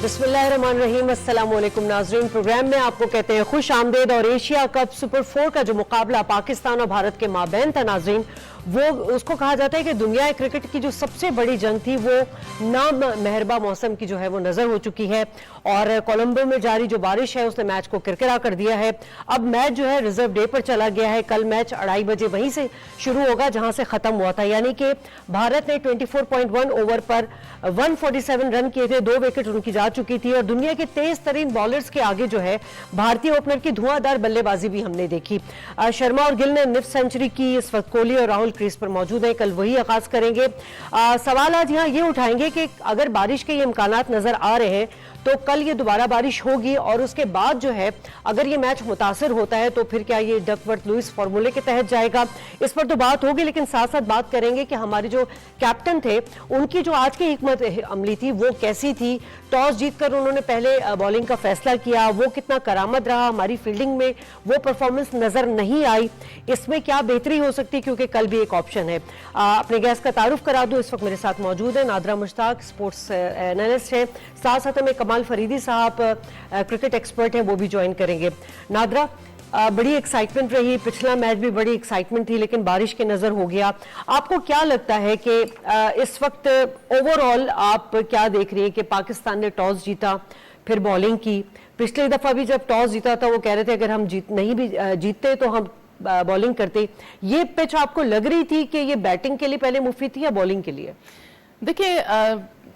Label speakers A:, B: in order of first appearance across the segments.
A: बिस्मिल्लाहिर्रहमानिर्रहीम, अस्सलाम वालेकुम नाज़रीन। प्रोग्राम में आपको कहते हैं खुश आमदेद। और एशिया कप सुपर 4 का जो मुकाबला पाकिस्तान और भारत के माबैन था नाज़रीन, वो उसको कहा जाता है कि दुनिया क्रिकेट की जो सबसे बड़ी जंग थी वो नाम मेहरबा मौसम की जो है वो नजर हो चुकी है। और कोलंबो में जारी जो बारिश है उसने मैच को किरकिरा कर दिया है। अब मैच जो है रिजर्व डे पर चला गया है। कल मैच 2:30 बजे वहीं से शुरू होगा जहां से खत्म हुआ था, यानी कि भारत ने 24.1 ओवर पर 147 रन किए थे, 2 विकेट उनकी जा चुकी थी। और दुनिया के तेज तरीन बॉलर्स के आगे जो है भारतीय ओपनर की धुआंधार बल्लेबाजी भी हमने देखी। शर्मा और गिल ने निफ सेंचुरी की। इस वक्त कोहली और राहुल क्रीज पर मौजूद है, कल वही आगाज करेंगे। सवाल आज यहाँ ये उठाएंगे कि अगर बारिश के ये इम्कानात नजर आ रहे हैं तो कल ये दोबारा बारिश होगी, और उसके बाद जो है अगर ये मैच मुतासिर होता है तो फिर क्या ये डकवर्थ लुइस फॉर्मूले के तहत जाएगा, इस पर तो बात होगी। लेकिन साथ साथ बात करेंगे कि हमारे जो कैप्टन थे उनकी जो आज की हिकमत अमली थी वो कैसी थी। टॉस जीतकर उन्होंने पहले बॉलिंग का फैसला किया, वो कितना करामत रहा। हमारी फील्डिंग में वो परफॉर्मेंस नजर नहीं आई, इसमें क्या बेहतरी हो सकती है, क्योंकि कल भी एक ऑप्शन है। अपने गेस्ट का तारुफ करा दूं, इस वक्त मेरे साथ मौजूद है नादरा मुश्ताक, स्पोर्ट्स एनालिस्ट है। साथ साथ हमें कमाल फरीदी साहब क्रिकेट एक्सपर्ट हैं, वो भी ज्वाइन करेंगे। नादरा, बड़ी एक्साइटमेंट रही, पिछला मैच भी बड़ी एक्साइटमेंट थी, लेकिन बारिश के नजर हो गया। आपको क्या लगता है कि इस वक्त ओवरऑल आप क्या देख रही हैं कि पाकिस्तान ने टॉस जीता, फिर बॉलिंग की। पिछली दफा भी जब टॉस जीता था वो कह रहे थे अगर हम नहीं भी जीतते तो हम बॉलिंग करते। ये पिच आपको लग रही थी कि ये बैटिंग के लिए पहले मुफीद थी या बॉलिंग के लिए?
B: देखिए,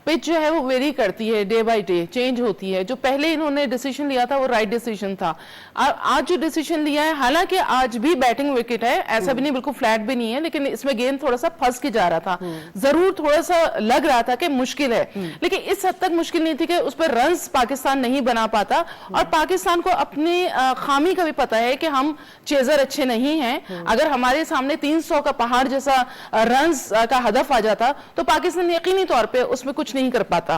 B: पिच जो है वो वेरी करती है, डे बाय डे चेंज होती है। जो पहले इन्होंने डिसीजन लिया था वो राइट डिसीजन था। आज जो डिसीजन लिया है, हालांकि आज भी बैटिंग विकेट है, ऐसा भी नहीं बिल्कुल फ्लैट भी नहीं है, लेकिन इसमें गेंद थोड़ा सा फंस के जा रहा था। जरूर थोड़ा सा लग रहा था कि मुश्किल है, लेकिन इस हद तक मुश्किल नहीं थी कि उस पर रन्स पाकिस्तान नहीं बना पाता। और पाकिस्तान को अपनी खामी का भी पता है कि हम चेजर अच्छे नहीं हैं। अगर हमारे सामने 300 का पहाड़ जैसा रन्स का हदफ आ जाता तो पाकिस्तान यकीनी तौर पर उसमें कुछ नहीं कर पाता।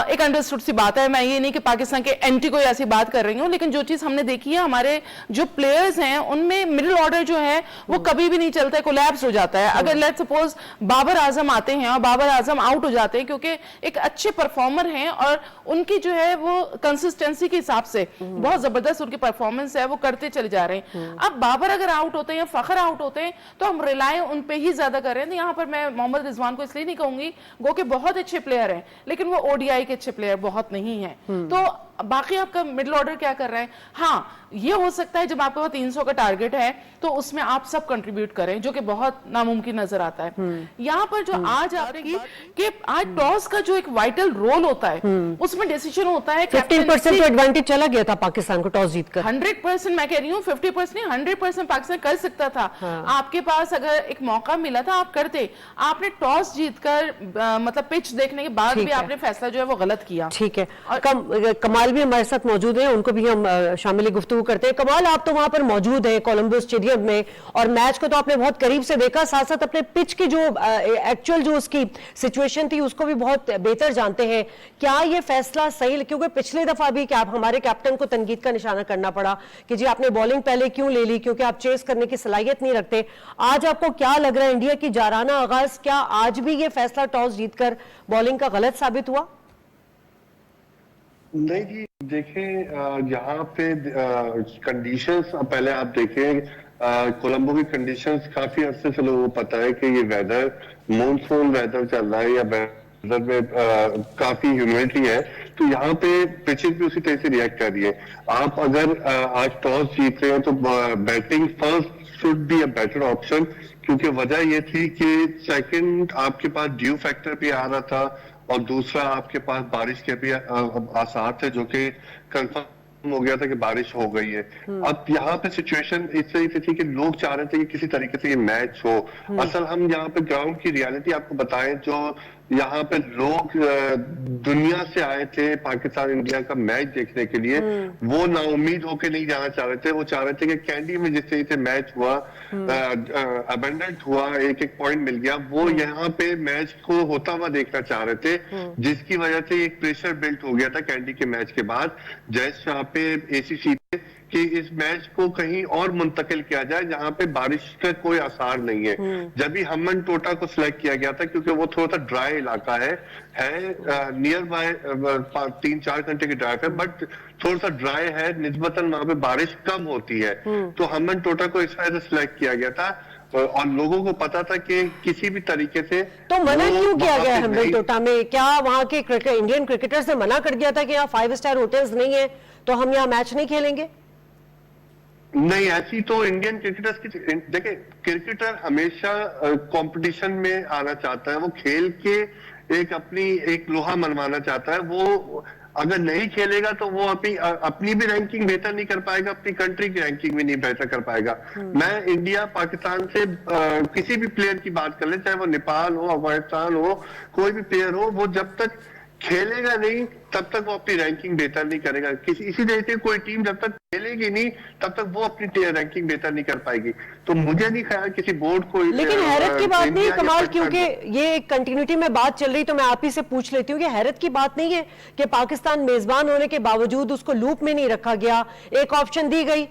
B: एक अंडरस्टूड सी बात है, मैं ये नहीं कि पाकिस्तान के एंटी कोई ऐसी बात कर रही हूं, लेकिन जो चीज हमने देखी है, हमारे जो प्लेयर्स हैं उनमें मिडिल ऑर्डर जो है वो कभी भी नहीं चलता है, कोलैप्स हो जाता है। अगर लेट्स सपोज बाबर आजम आते हैं और बाबर आजम आउट हो जाते हैं क्योंकि एक अच्छे परफॉर्मर हैं और उनकी जो है वो कंसिस्टेंसी के हिसाब से बहुत जबरदस्त उनकी परफॉर्मेंस है, वो करते चले जा रहे हैं। अब बाबर अगर आउट होते हैं या फखर आउट होते हैं तो हम रिलाय उन पे ही ज्यादा कर रहे हैं। यहाँ पर मैं मोहम्मद रिजवान को इसलिए नहीं कहूंगी, गो के बहुत अच्छे प्लेयर हैं, लेकिन वो ओडीआई के अच्छे प्लेयर बहुत नहीं है। तो बाकी आपका मिडिल ऑर्डर क्या कर रहा है? हाँ, ये हो सकता है जब आपके पास 300 का टारगेट है तो उसमें आप सब कंट्रीब्यूट करें, जो कि बहुत नामुमकिन नजर आता है। यहाँ पर जो आज आपने कि आज टॉस का जो एक वाइटल रोल होता है उसमें डिसीजन होता है।
A: 50% एडवांटेज चला गया था पाकिस्तान को टॉस जीतकर।
B: 100% मैं कह रही हूँ, 50% नहीं, 100% पाकिस्तान कर सकता था। आपके पास अगर एक मौका मिला था आप करते। आपने टॉस जीतकर मतलब पिच देखने के बाद भी आपने फैसला जो है वो गलत किया।
A: ठीक है, कमाल भी हमारे साथ मौजूद हैं, उनको भी हम शामिल गुफ्तगू करते हैं। कमाल, आप तो वहां पर मौजूद हैं कोलंबो स्टेडियम में, और मैच को तो आपने बहुत करीब से देखा, साथ साथ अपने पिच की जो एक्चुअल जो उसकी सिचुएशन थी उसको भी बहुत बेहतर जानते हैं। क्या ये फैसला सही, क्योंकि पिछले दफा भी क्या हमारे कैप्टन को तनकीद का निशाना करना पड़ा कि जी आपने बॉलिंग पहले क्यों ले ली, क्योंकि आप चेस करने की सलाहियत नहीं रखते। आज आपको क्या लग रहा है, इंडिया की जाराना आगाज, क्या आज भी ये फैसला टॉस जीतकर बॉलिंग का गलत साबित हुआ?
C: नहीं जी, देखें यहाँ पे कंडीशंस पहले आप देखें। कोलंबो की कंडीशंस काफी अरसे से लोगों को पता है कि ये वेदर मॉनसून वेदर चल रहा है या वेदर में काफी ह्यूमिडिटी है, तो यहाँ पे पिचेस भी उसी तरह से रिएक्ट कर रही है। आप अगर आज टॉस जीत रहे हैं तो batting first should be a better option, क्योंकि वजह ये थी कि सेकंड आपके पास ड्यू फैक्टर भी आ रहा था और दूसरा आपके पास बारिश के भी आसार थे, जो कि कंफर्म हो गया था कि बारिश हो गई है। अब यहाँ पे सिचुएशन इस तरह से थी कि लोग चाह रहे थे कि किसी तरीके से ये मैच हो। असल हम यहाँ पे ग्राउंड की रियलिटी आपको बताएं, जो यहाँ पे लोग दुनिया से आए थे पाकिस्तान इंडिया का मैच देखने के लिए, वो नाउमीद होके नहीं जाना चाह रहे थे। वो चाह रहे थे कि कैंडी में जिस तरीके से मैच हुआ, अबेंडेंट हुआ, एक एक पॉइंट मिल गया, वो यहाँ पे मैच को होता हुआ देखना चाह रहे थे, जिसकी वजह से एक प्रेशर बिल्ट हो गया था कैंडी के मैच के बाद जैस शाह पे, एसीसी पे, कि इस मैच को कहीं और मुंतकिल किया जाए जहां पे बारिश का कोई आसार नहीं है। जब भी हम्बन टोटा को सिलेक्ट किया गया था, क्योंकि वो थोड़ा सा ड्राई इलाका है नियर बाय 3-4 घंटे की ड्राइव है, बट थोड़ा सा ड्राई है, निस्बतन वहां पे बारिश कम होती है। तो हम्बन टोटा को इस वजह से सिलेक्ट किया गया था और लोगों को पता था कि किसी भी तरीके से
A: तो मना क्यों किया गया
C: वहां पे
A: हम्बन टोटा में? क्या वहां के इंडियन क्रिकेटर्स ने मना कर दिया था कि यहाँ 5 स्टार होटल्स नहीं है तो हम यहाँ मैच नहीं खेलेंगे?
C: नहीं, ऐसी तो इंडियन क्रिकेटर्स की देखिए, क्रिकेटर हमेशा कंपटीशन में आना चाहता है, वो खेल के एक लोहा मनवाना चाहता है। वो अगर नहीं खेलेगा तो वो अपनी भी रैंकिंग बेहतर नहीं कर पाएगा, अपनी कंट्री की रैंकिंग भी नहीं बेहतर कर पाएगा। मैं इंडिया पाकिस्तान से किसी भी प्लेयर की बात कर ले, चाहे वो नेपाल हो, अफगानिस्तान हो, कोई भी प्लेयर हो, वो जब तक खेलेगा नहीं तब तक वो अपनी रैंकिंग बेहतर नहीं करेगा। इसी तरह से कोई टीम जब तक खेलेगी नहीं तब तक वो अपनी रैंकिंग बेहतर नहीं कर पाएगी। तो मुझे नहीं ख्याल किसी बोर्ड को,
A: लेकिन हैरत की बात नहीं है कमाल, क्योंकि ये एक कंटिन्यूटी में बात चल रही, तो मैं आप ही से पूछ लेती हूँ कि हैरत की बात नहीं है कि पाकिस्तान मेजबान होने के बावजूद उसको लूप में नहीं रखा गया। एक ऑप्शन दी गई,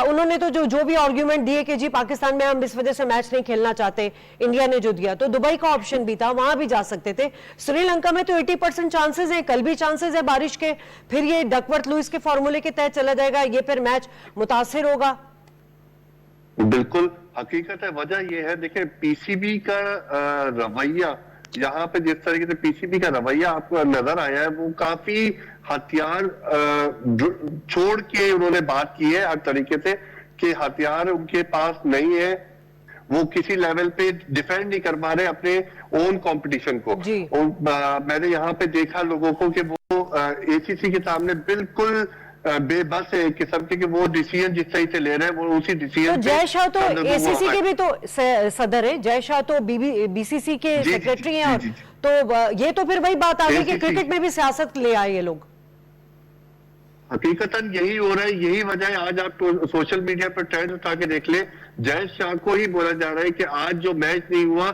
A: उन्होंने तो जो भी आर्ग्यूमेंट दिए कि जी पाकिस्तान में हम इस वजह से मैच नहीं खेलना चाहते, इंडिया ने जो दिया, तो दुबई का ऑप्शन भी था, वहां भी जा सकते थे। श्रीलंका में तो 80% चांसेस है, कल भी चांसेस है बारिश के, फिर ये डकवर्थ लुइस के फॉर्मूले के तहत चला जाएगा, ये फिर मैच मुतासिर होगा।
C: बिल्कुल हकीकत है, वजह यह है, देखिए पीसीबी का रवैया, यहाँ पे जिस तरीके से पीसीबी का रवैया आपको नजर आया है, वो काफी हथियार छोड़ के उन्होंने बात की है हर तरीके से कि हथियार उनके पास नहीं है, वो किसी लेवल पे डिफेंड नहीं कर पा रहे अपने ओन कंपटीशन को। मैंने यहाँ पे देखा लोगों को कि वो एसीसी के सामने बिल्कुल बेबस है एक किस्म के कि वो डिसीजन जिस तरीके से ले रहे हैं वो उसी डिसीजन।
A: तो जय शाह तो एसीसी के भी तो सदर है, जय शाह तो बीसीसी के सेक्रेटरी हैं, तो ये तो फिर वही बात आ गई कि क्रिकेट में भी सियासत ले आए ये लोग।
C: हकीकतन यही हो रहा है, यही वजह है। आज आप सोशल मीडिया पर ट्रेंड उठा के देख ले, जय शाह को ही बोला जा रहा है कि आज जो मैच नहीं हुआ,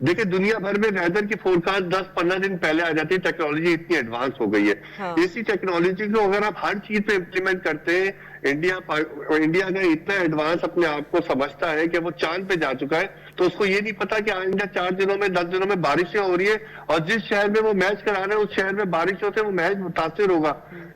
C: देखिए दुनिया भर में वेदर की फोरकास्ट 10-15 दिन पहले आ जाती है, टेक्नोलॉजी इतनी एडवांस हो गई है। हाँ। इसी टेक्नोलॉजी को अगर आप हर चीज पे इम्प्लीमेंट करते हैं, इंडिया अगर इतना एडवांस अपने आप को समझता है कि वो चांद पे जा चुका है, तो उसको ये नहीं पता कि आइंदा 4 दिनों में 10 दिनों में बारिशें हो रही है और जिस शहर में वो मैच करा रहे हैं उस शहर में बारिश होते वो मैच मुतासिर होगा।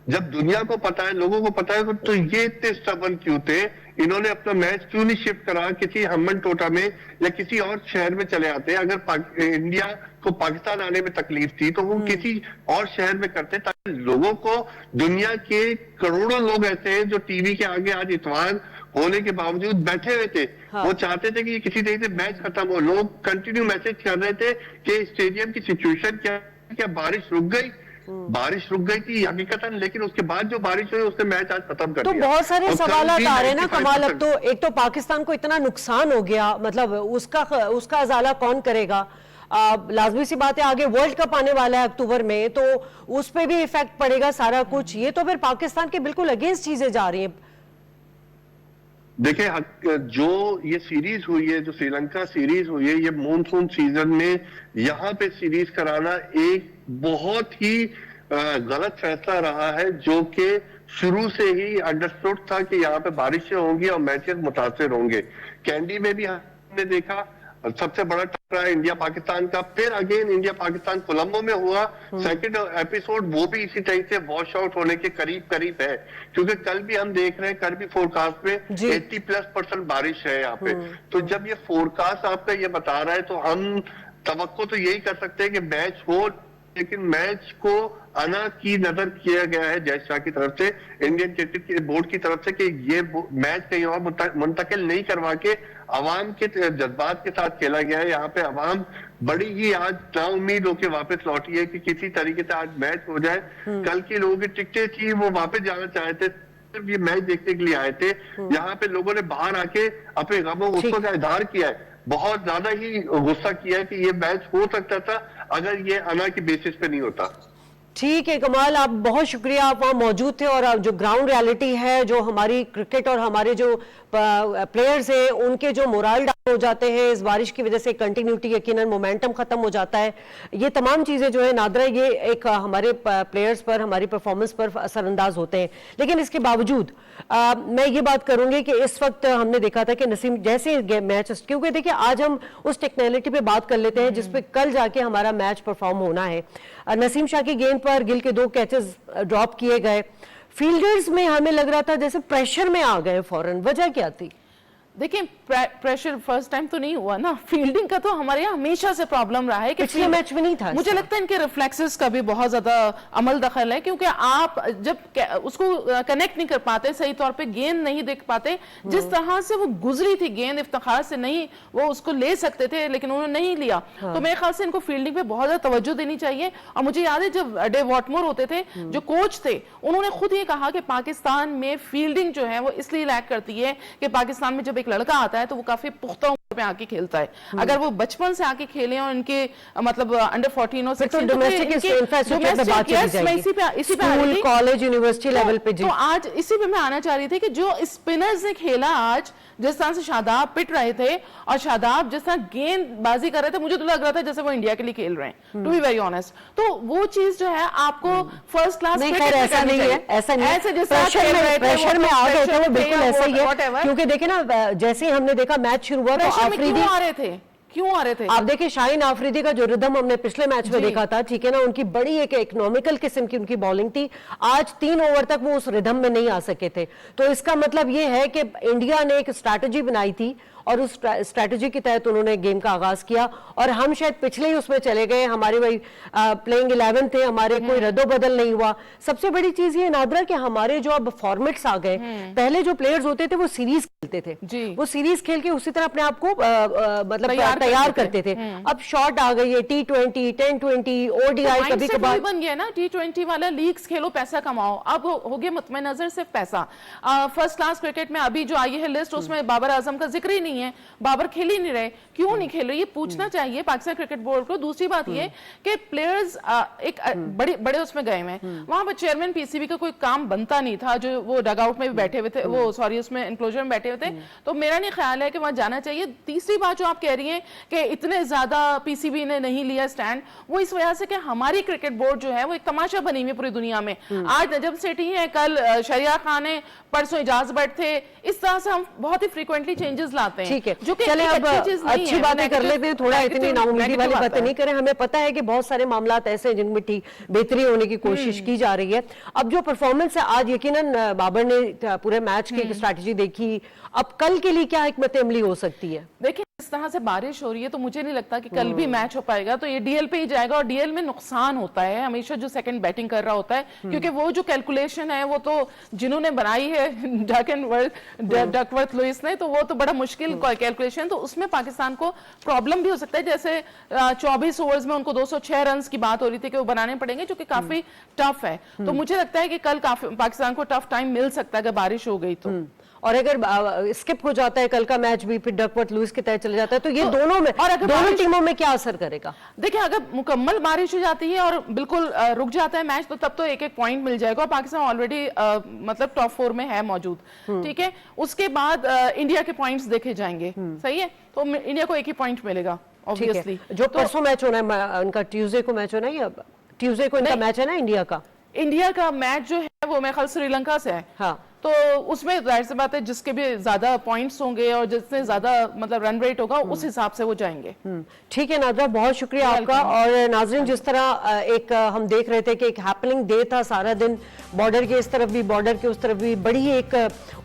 C: जब दुनिया को पता है, लोगों को पता है, तो ये इतने स्टबर्न क्यों थे? इन्होंने अपना मैच क्यों नहीं शिफ्ट करा किसी हम्बन टोटा में या किसी और शहर में चले आते? अगर इंडिया को पाकिस्तान आने में तकलीफ थी तो वो किसी और शहर में करते, ताकि लोगों को, दुनिया के करोड़ों लोग ऐसे हैं जो टीवी के आगे आज इतवार होने के बावजूद बैठे हुए थे। हाँ। वो चाहते थे कि किसी तरीके से मैच खत्म हो। लोग कंटिन्यू मैसेज कर रहे थे कि स्टेडियम की सिचुएशन क्या बारिश रुक गई? बारिश रुक गई थी हकीकतन, लेकिन उसके बाद जो बारिश हुई उसने मैच आज खत्म कर दिया।
A: तो बहुत सारे सवाल आ रहे हैं ना कमाल। अब तो एक तो पाकिस्तान को इतना नुकसान हो गया, मतलब उसका अजाला कौन करेगा? लाजमी सी बात है, आगे वर्ल्ड कप आने वाला है अक्टूबर में, तो उस पर भी इफेक्ट पड़ेगा सारा कुछ। ये तो फिर पाकिस्तान के बिल्कुल अगेंस्ट चीजें जा रही हैं।
C: देखिए जो ये सीरीज हुई है, जो श्रीलंका सीरीज हुई है, ये मॉनसून सीजन में यहाँ पे सीरीज कराना एक बहुत ही गलत फैसला रहा है, जो कि शुरू से ही अंडरस्टूड था कि यहाँ पे बारिशें होंगी और मैचेस मुतासिर होंगे। कैंडी में भी हमने देखा सबसे बड़ा टकराव इंडिया पाकिस्तान का, फिर अगेन इंडिया पाकिस्तान कोलंबो में हुआ सेकंड एपिसोड, वो भी इसी टाइप से वॉश आउट होने के करीब है, क्योंकि कल भी हम देख रहे हैं, कल भी फोरकास्ट में 80+% बारिश है यहाँ पे। तो जब ये फोरकास्ट आपका ये बता रहा है तो हम तवक्को तो यही कर सकते हैं कि मैच हो, लेकिन मैच को अना की नजर किया गया है जय शाह की तरफ से, इंडियन क्रिकेट बोर्ड की तरफ से, कि ये मैच कहीं और मुंतकिल नहीं करवा के अवाम के जज्बात के साथ खेला गया है। यहाँ पे अवाम बड़ी ही आज नाउम्मीद होकर वापस लौटी है कि किसी तरीके से आज मैच हो जाए। कल की लोगों की टिकटें थी, वो वापस जाना चाहते, सिर्फ ये मैच देखने के लिए आए थे। यहाँ पे लोगों ने बाहर आके अपने गमों गुस्सों का इजहार किया है, बहुत ज्यादा ही गुस्सा किया है कि ये मैच हो सकता था अगर ये अना की बेसिस पे नहीं होता।
A: ठीक है कमाल, आप बहुत शुक्रिया, आप वहाँ मौजूद थे और जो ग्राउंड रियलिटी है, जो हमारी क्रिकेट और हमारे जो प्लेयर्स हैं उनके जो मोरल हो जाते हैं, इस बारिश की वजह से कंटिन्यूटी यकीनन मोमेंटम खत्म हो जाता है। ये तमाम चीजें जो है नादरा ये एक हमारे प्लेयर्स पर, हमारी परफॉर्मेंस पर असरअंदाज होते हैं। लेकिन इसके बावजूद मैं ये बात करूंगी कि इस वक्त हमने देखा था कि नसीम जैसे मैच, क्योंकि देखिए आज हम उस टेक्निकलिटी पे बात कर लेते हैं जिसपे कल जाके हमारा मैच परफॉर्म होना है। नसीम शाह की गेंद पर गिल के 2 कैचेस ड्रॉप किए गए, फील्डर्स में हमें लग रहा था जैसे प्रेशर में आ गए फौरन, वजह क्या थी?
B: देखिए प्रेशर फर्स्ट टाइम तो नहीं हुआ ना, फील्डिंग का तो हमारे यहाँ हमेशा से प्रॉब्लम रहा है कि
A: पिछले मैच में नहीं था।
B: मुझे लगता है इनके रिफ्लेक्सेस का भी बहुत ज्यादा अमल दखल है, क्योंकि आप जब उसको कनेक्ट नहीं कर पाते, सही तौर पे गेंद नहीं देख पाते, जिस तरह से वो गुजरी थी गेंद, इफ्तिखार से नहीं वो उसको ले सकते थे लेकिन उन्होंने नहीं लिया। तो मेरे ख्याल से इनको फील्डिंग पे बहुत ज्यादा तवज्जो देनी चाहिए। और मुझे याद है जब डेव वॉटमोर होते थे जो कोच थे, उन्होंने खुद ये कहा कि पाकिस्तान में फील्डिंग जो है वो इसलिए लैक करती है कि पाकिस्तान में जब एक लड़का आता है तो वो काफी पुख्ता उम्र में आके खेलता है। अगर वो बचपन से आके खेले और इनके मतलब अंडर 14 और 16
A: डोमेस्टिक इंफ्रास्ट्रक्चर पे बात चली जाएगी, स्कूल कॉलेज यूनिवर्सिटी लेवल पे।
B: तो आज इसी पे मैं आना चाह रही थी कि जो स्पिनर्स ने खेला आज, जिस तरह से शादाब पिट रहे थे और शादाब जिस तरह गेंदबाजी कर रहे थे, मुझे तो लग रहा था जैसे वो इंडिया के लिए खेल रहे हैं, टू बी वेरी ऑनेस्ट। तो वो चीज जो है आपको फर्स्ट क्लास
A: नहीं, खैर ऐसा नहीं है, ऐसा नहीं है, प्रेशर में आ गए थे वो, बिल्कुल ऐसा ही है। क्योंकि देखे ना जैसे ही हमने देखा मैच शुरू हुआ तो
B: आफरीदी क्यों आ रहे थे?
A: आप देखिए शाहीन आफरीदी का जो रिदम हमने पिछले मैच में देखा था, ठीक है ना, उनकी बड़ी एक इकोनॉमिकल किस्म की उनकी बॉलिंग थी। आज 3 ओवर तक वो उस रिदम में नहीं आ सके थे। तो इसका मतलब ये है कि इंडिया ने एक स्ट्रैटेजी बनाई थी और उस स्ट्रैटेजी के तहत उन्होंने गेम का आगाज किया और हम शायद पिछले ही उसमें चले गए। हमारे वही प्लेइंग 11 थे, हमारे कोई रद्दोबदल नहीं हुआ। सबसे बड़ी चीज ये नादरा कि हमारे जो अब फॉर्मेट्स आ गए, पहले जो प्लेयर्स होते थे वो सीरीज खेलते थे, वो सीरीज खेल के उसी तरह अपने आप को मतलब तैयार करते थे। अब शॉर्ट आ गई है, T20, 10-20, ODI कभी कभार
B: बन गया ना, T20 वाला लीग्स खेलो पैसा कमाओ। अब हो गया मुतमईन नजर सिर्फ पैसा। फर्स्ट क्लास क्रिकेट में अभी जो आई है लिस्ट, उसमें बाबर आजम का जिक्र ही नहीं है। बाबर खेल ही नहीं रहे, क्यों नहीं खेल रहे? ये पूछना चाहिए पाकिस्तान क्रिकेट बोर्ड को। दूसरी बात ये कि प्लेयर्स एक बड़े उसमें गए हैं, वहां पर चेयरमैन पीसीबी का कोई काम बनता नहीं था, जो वो डगआउट में भी बैठे हुए थे, वो सॉरी उसमें एनक्लोजर में बैठे हुए थे। तो मेरा नहीं ख्याल है कि वहां जाना चाहिए। तीसरी बात जो आप कह रही हैं कि इतने ज्यादा पीसीबी ने नहीं लिया स्टैंड, वो इस वजह से कि हमारी क्रिकेट बोर्ड जो है वो एक तमाशा बनी हुई पूरी दुनिया में। आज नजम सेठी है, कल शरिया खान है, परसों इजाज भट्ट थे। इस तरह से हम बहुत ही फ्रीक्वेंटली चेंजेस लाते हैं,
A: ठीक है।
B: जो कि
A: चले अब अच्छी बातें कर लेते हैं, थोड़ा इतनी नाउमीदी वाली बातें नहीं करें। हमें पता है कि बहुत सारे मामला ऐसे हैं जिनमें बेहतरी होने की कोशिश की जा रही है। अब जो परफॉर्मेंस है आज, यकीनन बाबर ने पूरे मैच की स्ट्रैटेजी देखी, अब कल के लिए क्या हिकमत अमली हो सकती है?
B: देखिए इस तरह से बारिश हो रही है तो मुझे नहीं लगता कि कल भी मैच हो पाएगा। तो ये डीएल पे ही जाएगा और डीएल में नुकसान होता है हमेशा जो सेकंड बैटिंग कर रहा होता है, क्योंकि वो जो कैलकुलेशन है वो तो जिन्होंने बनाई है डकवर्थ लुइस ने, तो वो तो बड़ा मुश्किल कैलकुलेशन, तो उसमें पाकिस्तान को प्रॉब्लम भी हो सकता है। जैसे 24 ओवर्स में उनको 206 रन की बात हो रही थी कि वो बनाने पड़ेंगे, जो कि काफी टफ है। तो मुझे लगता है कि कल काफी पाकिस्तान को टफ टाइम मिल सकता है अगर बारिश हो गई तो।
A: और अगर स्किप हो जाता है कल का मैच भी, फिर डकवर्थ लुइस के तहत चले जाता है, तो ये दोनों में और दोनों टीमों में क्या असर करेगा?
B: देखिए अगर मुकम्मल बारिश हो जाती है और बिल्कुल रुक जाता है मैच, तो तब तो एक पॉइंट मिल जाएगा और पाकिस्तान ऑलरेडी मतलब टॉप 4 में है मौजूद, ठीक है। उसके बाद इंडिया के पॉइंट्स देखे जाएंगे, सही है, तो इंडिया को एक ही पॉइंट मिलेगा ऑब्वियसली।
A: जो परसों मैच होना है उनका, ट्यूसडे को मैच होना है, या ट्यूसडे को इनका मैच है ना इंडिया का मैच जो है वो मेरे ख्याल श्रीलंका से है। हाँ, तो उसमें जाहिर सी बात है जिसके भी ज्यादा पॉइंट्स होंगे और जिससे ज्यादा मतलब रन रेट होगा उस हिसाब से वो जाएंगे। ठीक है नादरा, बहुत शुक्रिया आपका। और नाजरीन, जिस तरह एक हम देख रहे थे कि एक हैपनिंग डे था सारा दिन, बॉर्डर के इस तरफ भी बॉर्डर के उस तरफ भी बड़ी एक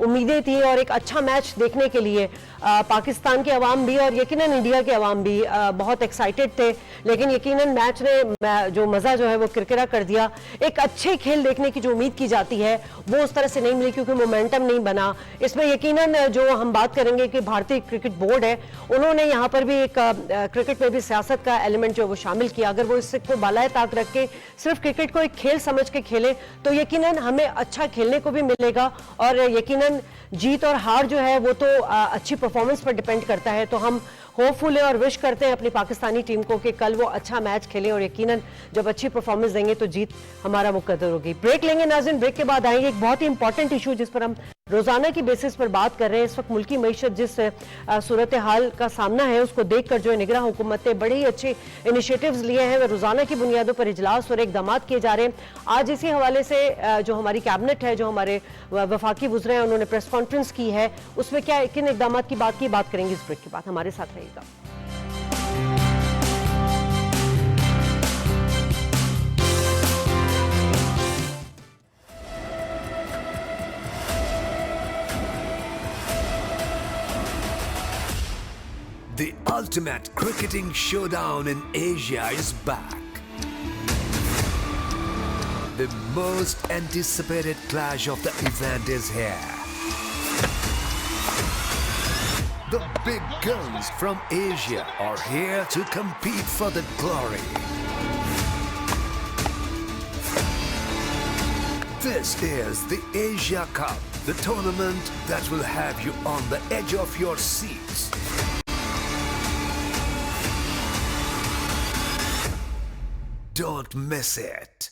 A: उम्मीदें थी और एक अच्छा मैच देखने के लिए पाकिस्तान के अवाम भी और यकीनन इंडिया के अवाम भी बहुत एक्साइटेड थे। लेकिन यकीनन मैच ने जो मजा जो है वो किरकिरा कर दिया। एक अच्छे खेल देखने की जो उम्मीद की जाती है वो उस तरह से नहीं मिली, क्योंकि मोमेंटम नहीं बना। इसमें यकीनन जो हम बात करेंगे कि भारतीय क्रिकेट बोर्ड है, उन्होंने यहाँ पर भी एक क्रिकेट में भी सियासत का एलिमेंट जो वो शामिल किया। अगर वो इसको बालाए ताक रख के सिर्फ क्रिकेट को एक खेल समझ के खेले तो यकीनन हमें अच्छा खेलने को भी मिलेगा और यकीनन जीत और हार जो है वो तो अच्छी परफॉर्मेंस पर डिपेंड करता है। तो हम होपफुल है और विश करते हैं अपनी पाकिस्तानी टीम को कि कल वो अच्छा मैच खेलें और यकीनन जब अच्छी परफॉर्मेंस देंगे तो जीत हमारा मुकद्दर होगी। ब्रेक लेंगे नाज़रीन, ब्रेक के बाद आएंगे एक बहुत ही इंपॉर्टेंट इशू जिस पर हम रोजाना की बेसिस पर बात कर रहे हैं। इस वक्त मुल्की मईशत जिस सूरत हाल का सामना है उसको देखकर जो है निगरान हुकूमत ने बड़े ही अच्छे इनिशिएटिव्स लिए हैं। वे रोजाना की बुनियादों पर इजलास और इकदाम किए जा रहे हैं। आज इसी हवाले से जो हमारी कैबिनेट है, जो हमारे वफाकी वज़ीर हैं, उन्होंने प्रेस कॉन्फ्रेंस की है। उसमें क्या किन इकदाम की बात करेंगे इस ब्रेक के बाद। हमारे साथ रहिएगा।
D: The ultimate cricketing showdown in Asia is back. The most anticipated clash of the event is here. The big guns from Asia are here to compete for the glory. This is the Asia Cup, the tournament that will have you on the edge of your seats. Don't miss it.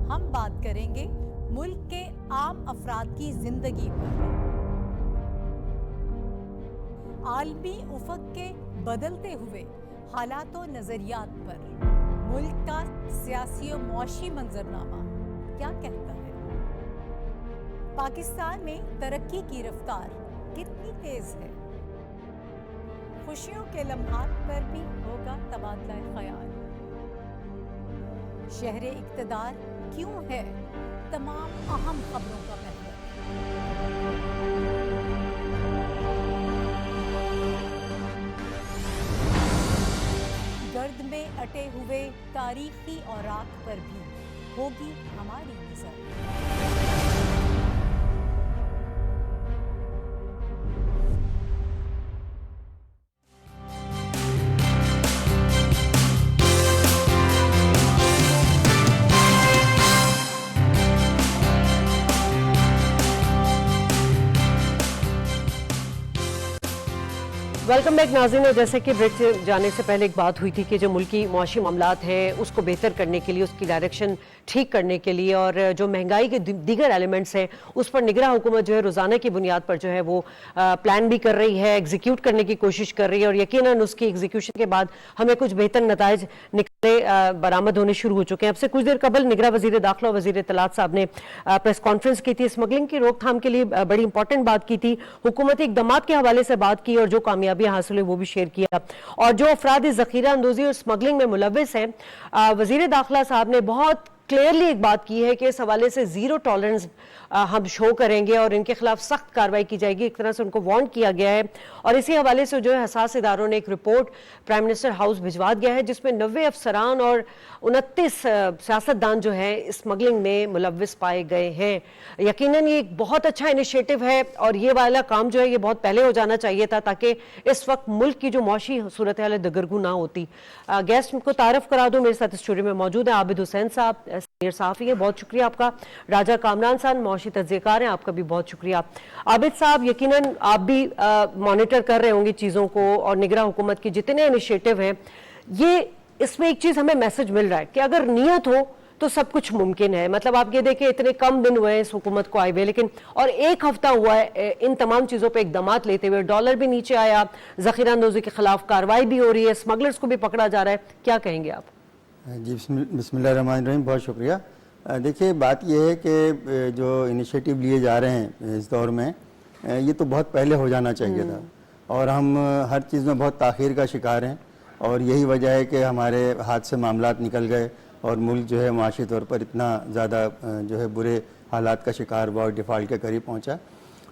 E: हम बात करेंगे मुल्क के आम अफराद की जिंदगी पर, आलमी उफक के बदलते हुए हालात और नजरियात पर। मुल्क का सियासी और मुआशी मंजरनामा क्या कहता है? पाकिस्तान में तरक्की की रफ्तार कितनी तेज है? खुशियों के लम्हात पर भी होगा तबादला ख्याल। शहरे इक्तदार क्यों है तमाम अहम खबरों का महवर। गर्द में अटे हुए तारीखी औराक पर भी होगी हमारी नजर।
A: वेलकम बैक नाज़रीन। जैसे कि ब्रेक से जाने से पहले एक बात हुई थी कि जो मुल्की मुआशी मामलात हैं उसको बेहतर करने के लिए, उसकी डायरेक्शन ठीक करने के लिए और जो महंगाई के दीगर एलिमेंट्स हैं उस पर निगरान हुकूमत जो है रोज़ाना की बुनियाद पर जो है वो प्लान भी कर रही है, एग्जीक्यूट करने की कोशिश कर रही है और यकीनन उसकी एग्जीक्यूशन के बाद हमें कुछ बेहतर नताइज निकले बरामद होने शुरू हो चुके हैं। अब से कुछ देर कबल निगरान वज़ीर दाखिला और वज़ीर इत्तलात साहब ने प्रेस कॉन्फ्रेंस की थी। स्मगलिंग की रोकथाम के लिए बड़ी इंपॉर्टेंट बात की थी, हुकूमती इक़दामात के हवाले से बात की और जो कामयाबियां हासिल हुई वो भी शेयर किया। और जो अफराद ज़ख़ीरा अंदोज़ी और स्मगलिंग में मुलव्विस हैं, वज़ीर दाखिला साहब ने बहुत क्लियरली एक बात की है कि इस हवाले से जीरो टॉलरेंस हम शो करेंगे और इनके खिलाफ सख्त कार्रवाई की जाएगी। एक तरह से उनको वार्न किया गया है और इसी हवाले से जो है हसास इदारों ने एक रिपोर्ट प्राइम मिनिस्टर हाउस भिजवा दिया है जिसमें 90 अफसरान और 29 सियासतदान जो है स्मगलिंग में मुलव्विस पाए गए हैं। यकीनन ये एक बहुत अच्छा इनिशिएटिव है और ये वाला काम जो है ये बहुत पहले हो जाना चाहिए था ताकि इस वक्त मुल्क की जो मुआशी सूरत हाल दगरगू ना होती। गेस्ट को तारफ करा दूं, मेरे साथ स्टूडियो में मौजूद है आबिद हुसैन साहब, सीनियर सहाफ़ी है, बहुत शुक्रिया आपका। राजा कामरान साहब मुआशी तज्ज़ियेकार हैं, आपका भी बहुत शुक्रिया। आबिद साहब, यकीनन आप भी मॉनिटर कर रहे होंगे चीज़ों को और निगरान हुकूमत की जितने इनिशिएटिव हैं, ये इसमें एक चीज़ हमें मैसेज मिल रहा है कि अगर नीयत हो तो सब कुछ मुमकिन है। मतलब आप ये देखें इतने कम दिन हुए हैं इस हुकूमत को आए हुए, लेकिन और एक हफ्ता हुआ है इन तमाम चीज़ों पे इक़दामात लेते हुए। डॉलर भी नीचे आया, ज़ख़ीरा अंदोज़ी के खिलाफ कार्रवाई भी हो रही है, स्मगलर्स को भी पकड़ा जा रहा है। क्या कहेंगे आप?
F: जी बिस्मिल्लाहिर्रहमानिर्रहीम, बहुत शुक्रिया। देखिए, बात यह है कि जो इनिशिएटिव लिए जा रहे हैं इस दौर में, ये तो बहुत पहले हो जाना चाहिए था और हम हर चीज़ में बहुत ताख़ीर का शिकार हैं और यही वजह है कि हमारे हाथ से मामलात निकल गए और मुल्क जो है माशी तौर पर इतना ज़्यादा जो है बुरे हालात का शिकार हुआ और डिफ़ॉल्ट के करीब पहुँचा।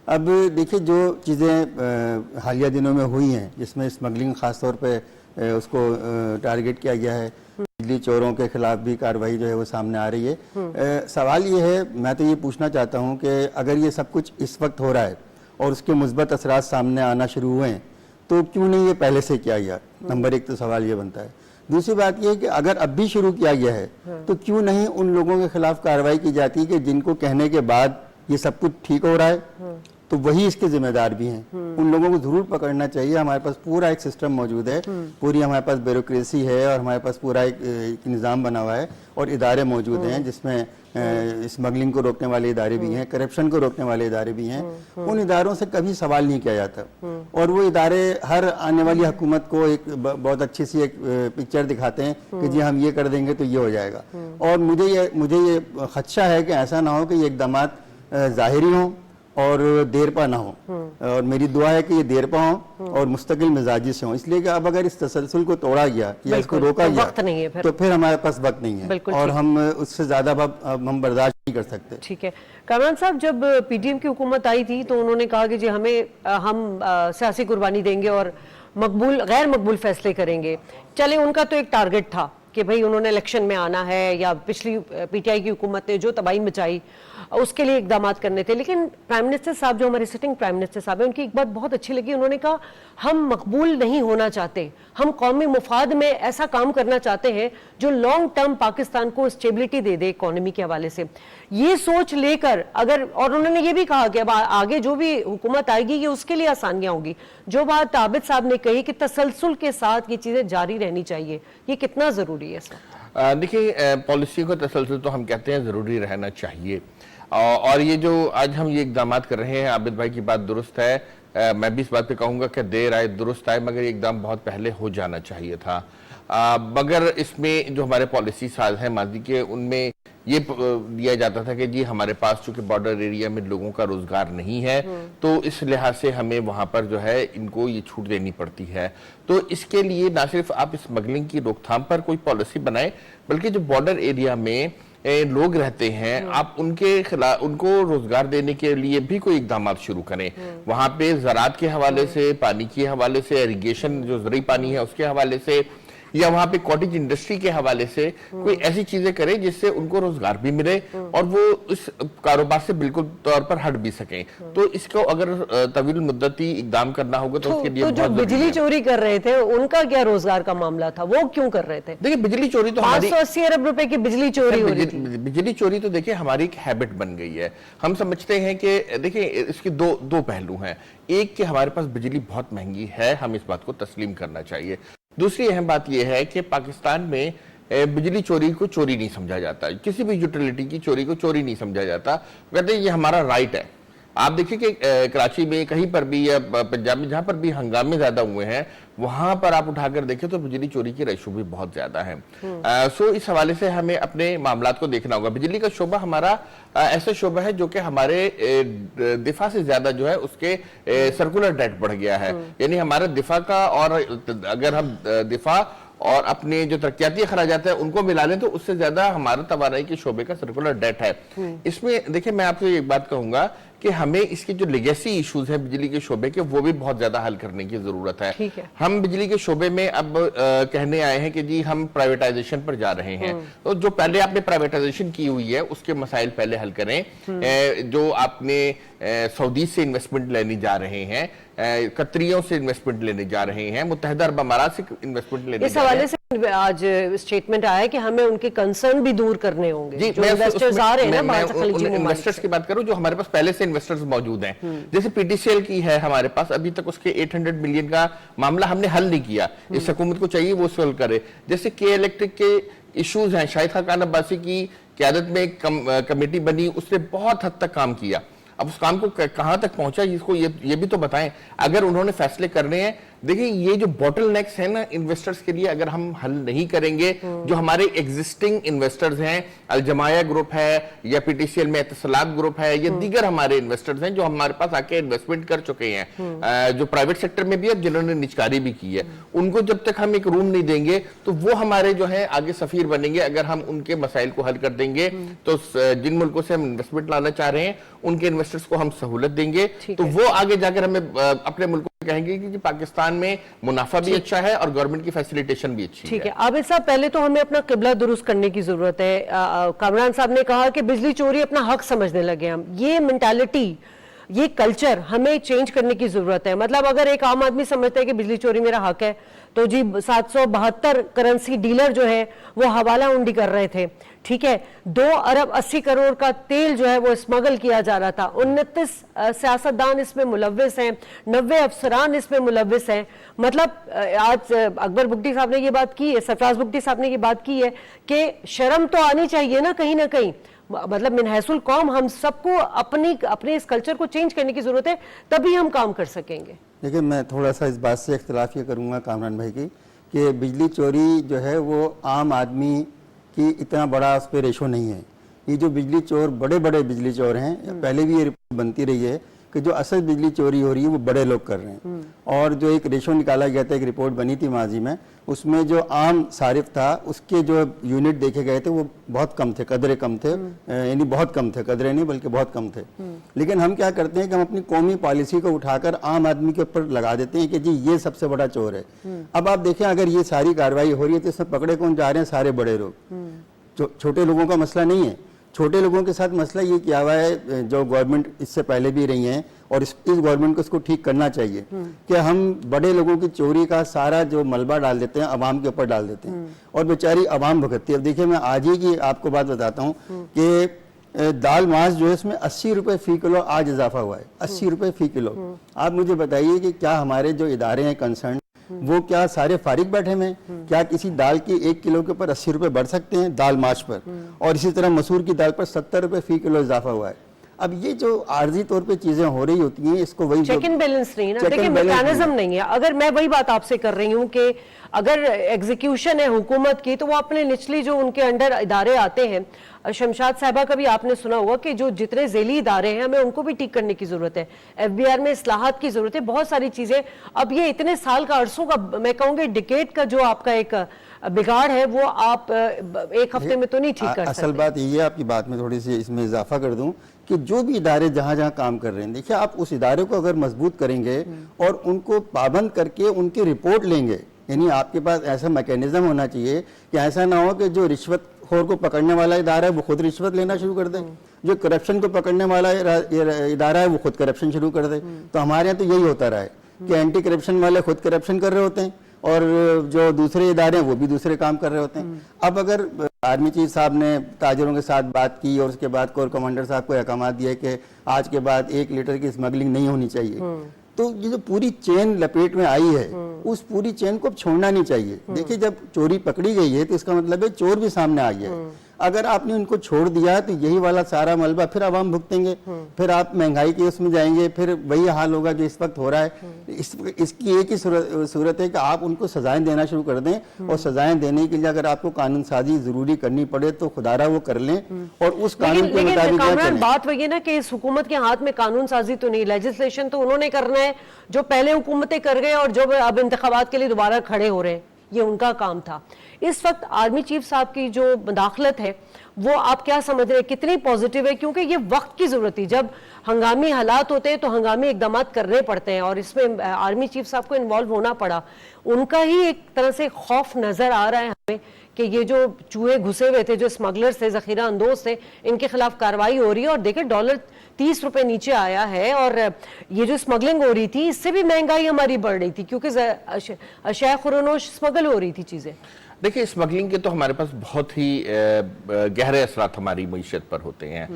F: अब देखिए, जो चीज़ें हालिया दिनों में हुई हैं जिसमें स्मगलिंग ख़ास तौर पर उसको टारगेट किया गया है, बिजली चोरों के खिलाफ भी कार्रवाई जो है वो सामने आ रही है। सवाल ये है, मैं तो ये पूछना चाहता हूँ कि अगर ये सब कुछ इस वक्त हो रहा है और उसके मुस्बत असरात सामने आना शुरू हुए हैं तो क्यों नहीं ये पहले से किया गया? नंबर एक तो सवाल ये बनता है। दूसरी बात ये है कि अगर अब भी शुरू किया गया है तो क्यों नहीं उन लोगों के खिलाफ कार्रवाई की जाती है कि जिनको कहने के बाद ये सब कुछ ठीक हो रहा है तो वही इसके जिम्मेदार भी हैं। उन लोगों को जरूर पकड़ना चाहिए। हमारे पास पूरा एक सिस्टम मौजूद है, पूरी हमारे पास ब्यूरोक्रेसी है और हमारे पास पूरा एक निज़ाम बना हुआ है और इदारे मौजूद हैं जिसमें स्मगलिंग को रोकने वाले इदारे भी हैं, करप्शन को रोकने वाले इदारे भी हैं। उन इदारों से कभी सवाल नहीं किया जाता और वो इदारे हर आने वाली हुकूमत को एक बहुत अच्छी सी एक पिक्चर दिखाते हैं कि जी हम ये कर देंगे तो ये हो जाएगा। और मुझे ये खदशा है कि ऐसा ना हो कि ये इकदाम ज़ाहिरी हों और देर पा ना हो, और मेरी दुआ है कि ये देर पा हो और मुस्तकिल मिजाजी से हो, इसलिए कि अब अगर इस तसलसल को तोड़ा गया या इसको रोका गया
A: वक्त नहीं है फिर।
F: तो फिर हमारे पास वक्त नहीं है
A: बिल्कुल
F: और हम उससे ज्यादा अब हम बर्दाश्त नहीं कर सकते।
A: ठीक है कामरान साहब, जब पीडीएम की हुकूमत आई थी तो उन्होंने कहा कि जी हम सियासी कुर्बानी देंगे और गैर मकबूल फैसले करेंगे। चले, उनका तो एक टारगेट था कि भाई उन्होंने इलेक्शन में आना है, या पिछली पीटीआई की हुकूमत ने जो तबाही मचाई उसके लिए इकदाम करने थे। लेकिन प्राइम मिनिस्टर साहब, जो हमारे सिटिंग प्राइम मिनिस्टर साहब हैं, उनकी एक बात बहुत अच्छी लगी। उन्होंने कहा हम मकबूल नहीं होना चाहते, हम कौमी मुफाद में ऐसा काम करना चाहते हैं जो लॉन्ग टर्म पाकिस्तान को स्टेबिलिटी दे दे इकोनॉमी के हवाले से। ये सोच लेकर अगर, और उन्होंने ये भी कहा कि अब आगे जो भी हुकूमत आएगी ये उसके लिए आसानियां होंगी। जो बात आबिद साहब ने कही कि तसलसल के साथ ये चीजें जारी रहनी चाहिए, ये कितना जरूरी है सर?
G: देखिए, पॉलिसी को तसलसल तो हम कहते हैं जरूरी रहना चाहिए, और ये जो आज हम ये इकदाम कर रहे हैं, आबिद भाई की बात दुरुस्त है। मैं भी इस बात पे कहूंगा कि देर आए दुरुस्त आए, मगर ये इकदाम बहुत पहले हो जाना चाहिए था। मगर इसमें जो हमारे पॉलिसी साल हैं माजी के, उनमें ये दिया जाता था कि जी हमारे पास चूंकि बॉर्डर एरिया में लोगों का रोजगार नहीं है, तो इस लिहाज से हमें वहां पर जो है इनको ये छूट देनी पड़ती है। तो इसके लिए ना सिर्फ आप स्मगलिंग की रोकथाम पर कोई पॉलिसी बनाएं, बल्कि जो बॉर्डर एरिया में लोग रहते हैं, आप उनके खिलाफ उनको रोजगार देने के लिए भी कोई इकदाम शुरू करें। वहां पे ज़राअत के हवाले से, पानी के हवाले से, इरिगेशन जो ज़रूरी पानी है उसके हवाले से, या वहां पे कॉटेज इंडस्ट्री के हवाले से कोई ऐसी चीजें करें जिससे उनको रोजगार भी मिले और वो इस कारोबार से बिल्कुल तौर पर हट भी सकें। तो इसको अगर तवील मुद्दती इकदाम करना होगा तो उसके लिए
A: तो जो बिजली चोरी कर रहे थे उनका क्या रोजगार का मामला था, वो क्यों कर रहे थे?
G: देखिए, बिजली चोरी तो हमारी
A: 580 अरब रुपए की बिजली चोरी हो रही थी।
G: बिजली चोरी तो देखिए हमारी एक हैबिट बन गई है। हम समझते हैं कि देखिए इसके दो पहलू हैं। एक कि हमारे पास बिजली बहुत महंगी है, हम इस बात को तस्लीम करना चाहिए। दूसरी अहम बात यह है कि पाकिस्तान में बिजली चोरी को चोरी नहीं समझा जाता, किसी भी यूटिलिटी की चोरी को चोरी नहीं समझा जाता। कहते हैं ये हमारा राइट है। आप देखिए कि कराची में कहीं पर भी या पंजाब में जहां पर भी हंगामे ज्यादा हुए हैं, वहां पर आप उठाकर देखें तो बिजली चोरी की रेशो भी बहुत ज्यादा है। सो इस हवाले से हमें अपने मामलात को देखना होगा। बिजली का शोबा हमारा ऐसा शोबा है जो कि हमारे दिफा से ज्यादा जो है उसके सर्कुलर डेट बढ़ गया है। यानी हमारा दिफा का, और अगर हम दिफा और अपने जो तरक्याती खराजात है उनको मिला लें तो उससे ज्यादा हमारा तवानाई के शोबे का सर्कुलर डेट है। इसमें देखिए, मैं आपसे एक बात कहूंगा कि हमें इसके जो लेगेसी इश्यूज हैं बिजली के शोबे के, वो भी बहुत ज्यादा हल करने की जरूरत है। हम बिजली के शोबे में अब कहने आए हैं कि जी हम प्राइवेटाइजेशन पर जा रहे हैं, तो जो पहले आपने प्राइवेटाइजेशन की हुई है उसके मसाइल पहले हल करें। जो आपने सऊदी से इन्वेस्टमेंट लेने जा रहे हैं, कतरियों से इन्वेस्टमेंट लेने जा रहे हैं, मुत्तहिदा अरब अमारात से इन्वेस्टमेंट लेने
A: इस हवाले से आज स्टेटमेंट आया कि हमें उनके कंसर्न भी दूर करने होंगे। जो इन्वेस्टर्स आ रहे हैं ना,
G: इन्वेस्टर्स की बात करूं जो हमारे पास पहले से इन्वेस्टर्स मौजूद हैं, जैसे पीटीसीएल की है हमारे पास, अभी तक उसके 800 मिलियन का मामला हमने हल नहीं किया। इस हुकूमत को चाहिए वो सॉल्व करे। जैसे के इलेक्ट्रिक के इश्यूज हैं, शाहिद खान अब्बासी की क़यादत में एक कमेटी बनी, उसने बहुत हद तक काम किया। अब उस काम को कहां तक पहुंचा इसको ये भी तो बताएं। अगर उन्होंने फैसले करने हैं, देखिए ये जो बॉटल नेक्स है ना इन्वेस्टर्स के लिए, अगर हम हल नहीं करेंगे, जो हमारे एग्जिस्टिंग इन्वेस्टर्स हैं, अलजमाया ग्रुप है या पीटीसीएल में एतसलात ग्रुप है या दीगर हमारे इन्वेस्टर्स हैं जो हमारे पास आके इन्वेस्टमेंट कर चुके हैं, जो प्राइवेट सेक्टर में भी है, जिन्होंने निजकारी भी की है, उनको जब तक हम एक रूम नहीं देंगे तो वो हमारे जो है आगे सफीर बनेंगे। अगर हम उनके मसाइल को हल कर देंगे तो जिन मुल्कों से हम इन्वेस्टमेंट लाना चाह रहे हैं उनके इन्वेस्टर्स को हम सहूलत देंगे, तो वो आगे जाकर हमें अपने मुल्कों में कहेंगे कि पाकिस्तान में मुनाफा भी अच्छा है और गवर्नमेंट की फैसिलिटेशन भी अच्छी है।
A: ठीक है आबिद साहब, पहले तो हमें अपना किबला दुरुस्त करने की जरूरत है। कामरान साहब ने कहा कि बिजली चोरी अपना हक समझने लगे हम। ये मेंटालिटी ये कल्चर हमें चेंज करने की जरूरत है। मतलब अगर एक आम आदमी समझता है कि बिजली चोरी मेरा हक है, तो जी 772 करेंसी डीलर जो है वो हवाला हुंडी कर रहे थे, ठीक है। 2 अरब 80 करोड़ का तेल जो है वो स्मगल किया जा रहा था। 29 सियासतदान इसमें मुलव्विस हैं, 90 अफसरान इसमें मुलव्विस हैं। मतलब आज अकबर बुगटी साहब ने ये बात की है, सरफराज बुगटी साहब ने ये बात की है कि शर्म तो आनी चाहिए ना कहीं ना कहीं। मतलब मिनहसुल कौम हम सबको अपने इस कल्चर को चेंज करने की जरूरत है, तभी हम काम कर सकेंगे।
F: देखिए, मैं थोड़ा सा इस बात से इख्तिलाफ ये करूँगा कामरान भाई की कि बिजली चोरी जो है वो आम आदमी की इतना बड़ा उस पर रेशो नहीं है। ये जो बिजली चोर बड़े बड़े बिजली चोर हैं, पहले भी ये रिपोर्ट बनती रही है कि जो असल बिजली चोरी हो रही है वो बड़े लोग कर रहे हैं। और जो एक रेशो निकाला गया था, एक रिपोर्ट बनी थी माजी में, उसमें जो आम सारिफ था उसके जो यूनिट देखे गए थे वो बहुत कम थे, कदरे कम थे, यानी बहुत कम थे, कदरे नहीं बल्कि बहुत कम थे। लेकिन हम क्या करते हैं कि हम अपनी कौमी पॉलिसी को उठाकर आम आदमी के ऊपर लगा देते हैं कि जी ये सबसे बड़ा चोर है। अब आप देखें, अगर ये सारी कार्रवाई हो रही है तो इसमें पकड़े कौन जा रहे हैं? सारे बड़े लोग। छोटे लोगों का मसला नहीं है। छोटे लोगों के साथ मसला ये किया हुआ है, जो गवर्नमेंट इससे पहले भी रही हैं और इस गवर्नमेंट को इसको ठीक करना चाहिए कि हम बड़े लोगों की चोरी का सारा जो मलबा डाल देते हैं अवाम के ऊपर डाल देते हैं और बेचारी अवाम भुगतती है। अब देखिए, मैं आज ही की आपको बात बताता हूँ कि दाल मांस जो है उसमें 80 रुपए फी किलो आज इजाफा हुआ है। 80 रुपए फी किलो। आप मुझे बताइए कि क्या हमारे जो इदारे हैं कंसर्न, वो क्या सारे फारिग बैठे में? क्या किसी दाल की 1 किलो के ऊपर 80 रुपए बढ़ सकते हैं दाल माश पर? और इसी तरह मसूर की दाल पर 70 रुपए फी किलो इजाफा हुआ है। अब ये जो आर्जी तौर पे चीजें हो रही होती हैं, इसको वही
A: चेक एंड बैलेंस नहीं है ना, देखिए मैकेनिज्म नहीं है। अगर मैं वही बात आपसे कर रही हूँ कि अगर एग्जीक्यूशन है हुकूमत की, तो वो अपने निचली जो उनके अंडर इदारे आते हैं, शमशाद साहबा का भी आपने सुना होगा कि जो जितने झेली इदारे हैं हमें उनको भी ठीक करने की जरूरत है। एफबीआर में इस्लाहात की जरूरत है, बहुत सारी चीजें। अब ये इतने साल का अरसों का, मैं कहूँगी डिकेड का जो आपका एक बिगाड़ है वो आप एक हफ्ते में तो नहीं ठीक कर सकते।
F: असल बात ये है, आपकी बात में थोड़ी सी इसमें इजाफा कर दूं कि जो भी इदारे जहां जहां काम कर रहे हैं, देखिए आप उस इदारे को अगर मजबूत करेंगे और उनको पाबंद करके उनकी रिपोर्ट लेंगे, यानी आपके पास ऐसा मैकेनिज्म होना चाहिए कि ऐसा ना हो कि जो रिश्वत खोर को पकड़ने वाला इदारा है वो खुद रिश्वत लेना शुरू कर दे, जो करप्शन को पकड़ने वाला इदारा है वो खुद करप्शन शुरू कर दे। तो हमारे यहाँ तो यही होता रहा है कि एंटी करप्शन वाले खुद करप्शन कर रहे होते हैं और जो दूसरे इदारे हैं वो भी दूसरे काम कर रहे होते हैं। अब अगर आर्मी चीफ साहब ने ताजरों के साथ बात की और उसके बाद कोर कमांडर साहब को अहकाम दिए कि आज के बाद 1 लीटर की स्मगलिंग नहीं होनी चाहिए, तो ये जो पूरी चेन लपेट में आई है उस पूरी चेन को छोड़ना नहीं चाहिए। देखिए, जब चोरी पकड़ी गई है तो इसका मतलब है चोर भी सामने आ गया है। अगर आपने उनको छोड़ दिया तो यही वाला सारा मलबा फिर आवाम भुगतेंगे, फिर आप महंगाई के उसमें जाएंगे, फिर वही हाल होगा जो इस वक्त हो रहा है। इसकी एक ही सूरत है कि आप उनको सजाएं देना शुरू कर दें और सजाएं देने के लिए अगर आपको कानून साजी जरूरी करनी पड़े तो खुदारा वो कर लें और उस कानून के मुताबिक।
A: बात वही है ना कि इस हुकूमत के हाथ में कानून साजी तो नहीं, लेजिस्लेशन तो उन्होंने करना है जो पहले हुकूमतें कर गए और जो अब इंतखाबात के लिए दोबारा खड़े हो रहे हैं, ये उनका काम था। इस वक्त आर्मी चीफ साहब की जो मुदाखलत है वो आप क्या समझ रहे हैं, कितनी पॉजिटिव है? क्योंकि ये वक्त की जरूरत थी, जब हंगामी हालात होते हैं तो हंगामी इकदाम करने पड़ते हैं और इसमें आर्मी चीफ साहब को इन्वॉल्व होना पड़ा। उनका ही एक तरह से खौफ नजर आ रहा है हमें कि ये जो चूहे घुसे हुए थे, जो स्मगलर्स थे, जखीरा अंदोज थे, इनके खिलाफ कार्रवाई हो रही है। और देखिए डॉलर 30 रुपए नीचे आया है और ये जो स्मगलिंग हो रही थी इससे भी महंगाई हमारी बढ़ रही थी क्योंकि अशया खुरनोश स्मगल हो रही थी चीजें।
G: देखिए, स्मगलिंग के तो हमारे पास बहुत ही गहरे असरात हमारी मईशत पर होते हैं।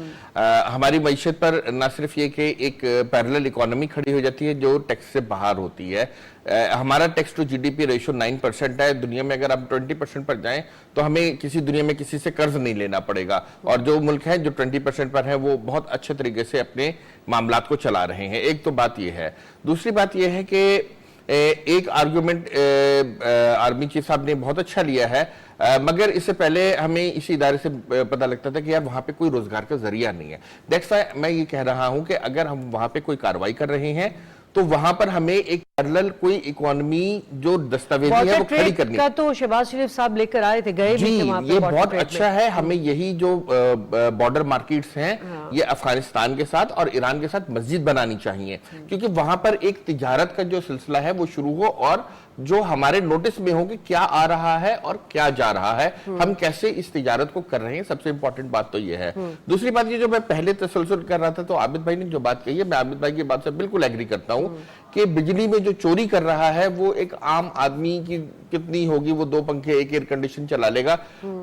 G: हमारी मईशत पर न सिर्फ ये कि एक पैरेलल इकोनॉमी खड़ी हो जाती है जो टैक्स से बाहर होती है। हमारा टैक्स टू जीडीपी रेशियो 9% है। दुनिया में अगर आप 20% पर जाएं तो हमें किसी दुनिया में किसी से कर्ज नहीं लेना पड़ेगा और जो मुल्क है जो 20% पर है वो बहुत अच्छे तरीके से अपने मामलात को चला रहे हैं। एक तो बात यह है। दूसरी बात यह है कि एक आर्गुमेंट आर्मी चीफ साहब ने बहुत अच्छा लिया है, मगर इससे पहले हमें इसी इदारे से पता लगता था कि यार वहां पे कोई रोजगार का जरिया नहीं है। दैट्स व्हाई मैं ये कह रहा हूं कि अगर हम वहां पे कोई कार्रवाई कर रहे हैं तो वहां पर हमें एक पैरेलल कोई इकोनॉमी जो दस्तावेजी है वो
A: वाटर
G: खड़ी
A: ट्रेड
G: करनी
A: का तो शहबाज शरीफ साहब लेकर आए थे, गए भी
G: जी,
A: थे वहां पे
G: ये
A: वाटर
G: बहुत
A: ट्रेड
G: अच्छा
A: में।
G: है। हमें यही जो बॉर्डर मार्केट्स हैं ये अफगानिस्तान के साथ और ईरान के साथ मस्जिद बनानी चाहिए, क्योंकि वहां पर एक तिजारत का जो सिलसिला है वो शुरू हो और जो हमारे नोटिस में हो कि क्या आ रहा है और क्या जा रहा है, हम कैसे इस तिजारत को कर रहे हैं। सबसे इंपॉर्टेंट बात तो ये है। दूसरी बात ये जो मैं पहले तसलसल कर रहा था, तो आबिद भाई ने जो बात कही है, मैं आबिद भाई की बात से बिल्कुल एग्री करता हूं कि बिजली में जो चोरी कर रहा है वो एक आम आदमी की कितनी होगी, वो 2 पंखे एक एयर कंडीशन चला लेगा,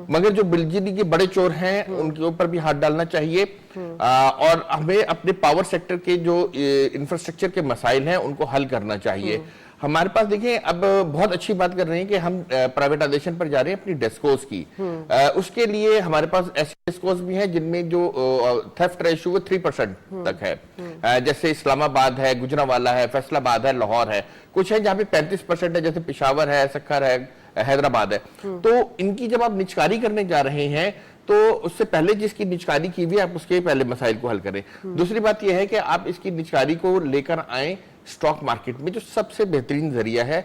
G: मगर जो बिजली के बड़े चोर हैं उनके ऊपर भी हाथ डालना चाहिए। और हमें अपने पावर सेक्टर के जो इंफ्रास्ट्रक्चर के मसाइल हैं उनको हल करना चाहिए। हमारे पास देखिए अब बहुत अच्छी बात कर रहे हैं कि हम प्राइवेटाइजेशन पर जा रहे हैं अपनी डेस्कोस की। उसके लिए हमारे पास ऐसे डेस्कोस भी हैं जिनमें जो थेफ्ट रेशियो वो 3% तक है, जैसे इस्लामाबाद है, गुजरांवाला है, फैसलाबाद है, लाहौर है। कुछ है जहाँ पे 35% है, जैसे पेशावर है, सक्खर है, हैदराबाद है। तो इनकी जब आप निचकारी करने जा रहे हैं तो उससे पहले जिसकी निचकारी की हुई आप उसके पहले मसाइल को हल करें। दूसरी बात यह है कि आप इसकी निचकारी को लेकर आए स्टॉक मार्केट में, जो सबसे बेहतरीन जरिया है।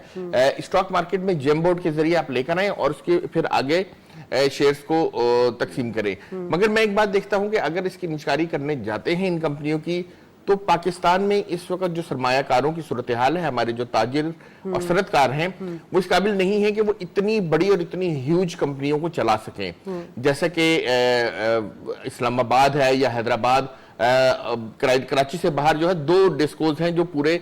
G: स्टॉक मार्केट में जेम बोर्ड के जरिए आप लेकर आए और उसके फिर आगे शेयर्स को तकसीम करें। मगर मैं एक बात देखता हूं कि अगर इसकी निचकारी करने जाते हैं इन कंपनियों की, तो पाकिस्तान में इस वक्त जो सरमायाकारों की सूरत हाल है, हमारे जो ताजिर और सनतकार हैं वो इस काबिल नहीं है कि वो इतनी बड़ी और इतनी ह्यूज कंपनियों को चला सकें। जैसे कि इस्लामाबाद है या हैदराबाद, कराची से बाहर जो है 2 डिस्कोज हैं जो पूरे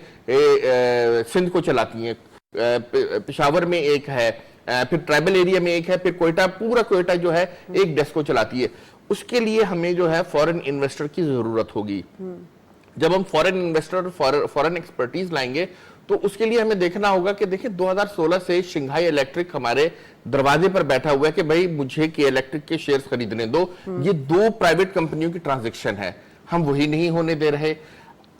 G: सिंध को चलाती हैं। पेशावर में एक है, फिर ट्राइबल एरिया में एक है, फिर कोयटा, पूरा कोयटा जो है एक डेस्को चलाती है। उसके लिए हमें जो है फॉरेन इन्वेस्टर की जरूरत होगी। जब हम फॉरेन इन्वेस्टर, फॉरेन एक्सपर्टीज लाएंगे तो उसके लिए हमें देखना होगा कि देखिए 2016 से शंघाई इलेक्ट्रिक हमारे दरवाजे पर बैठा हुआ है कि भाई मुझे के इलेक्ट्रिक के शेयर्स खरीदने दो। ये 2 प्राइवेट कंपनियों की ट्रांजैक्शन है, हम वही नहीं होने दे रहे।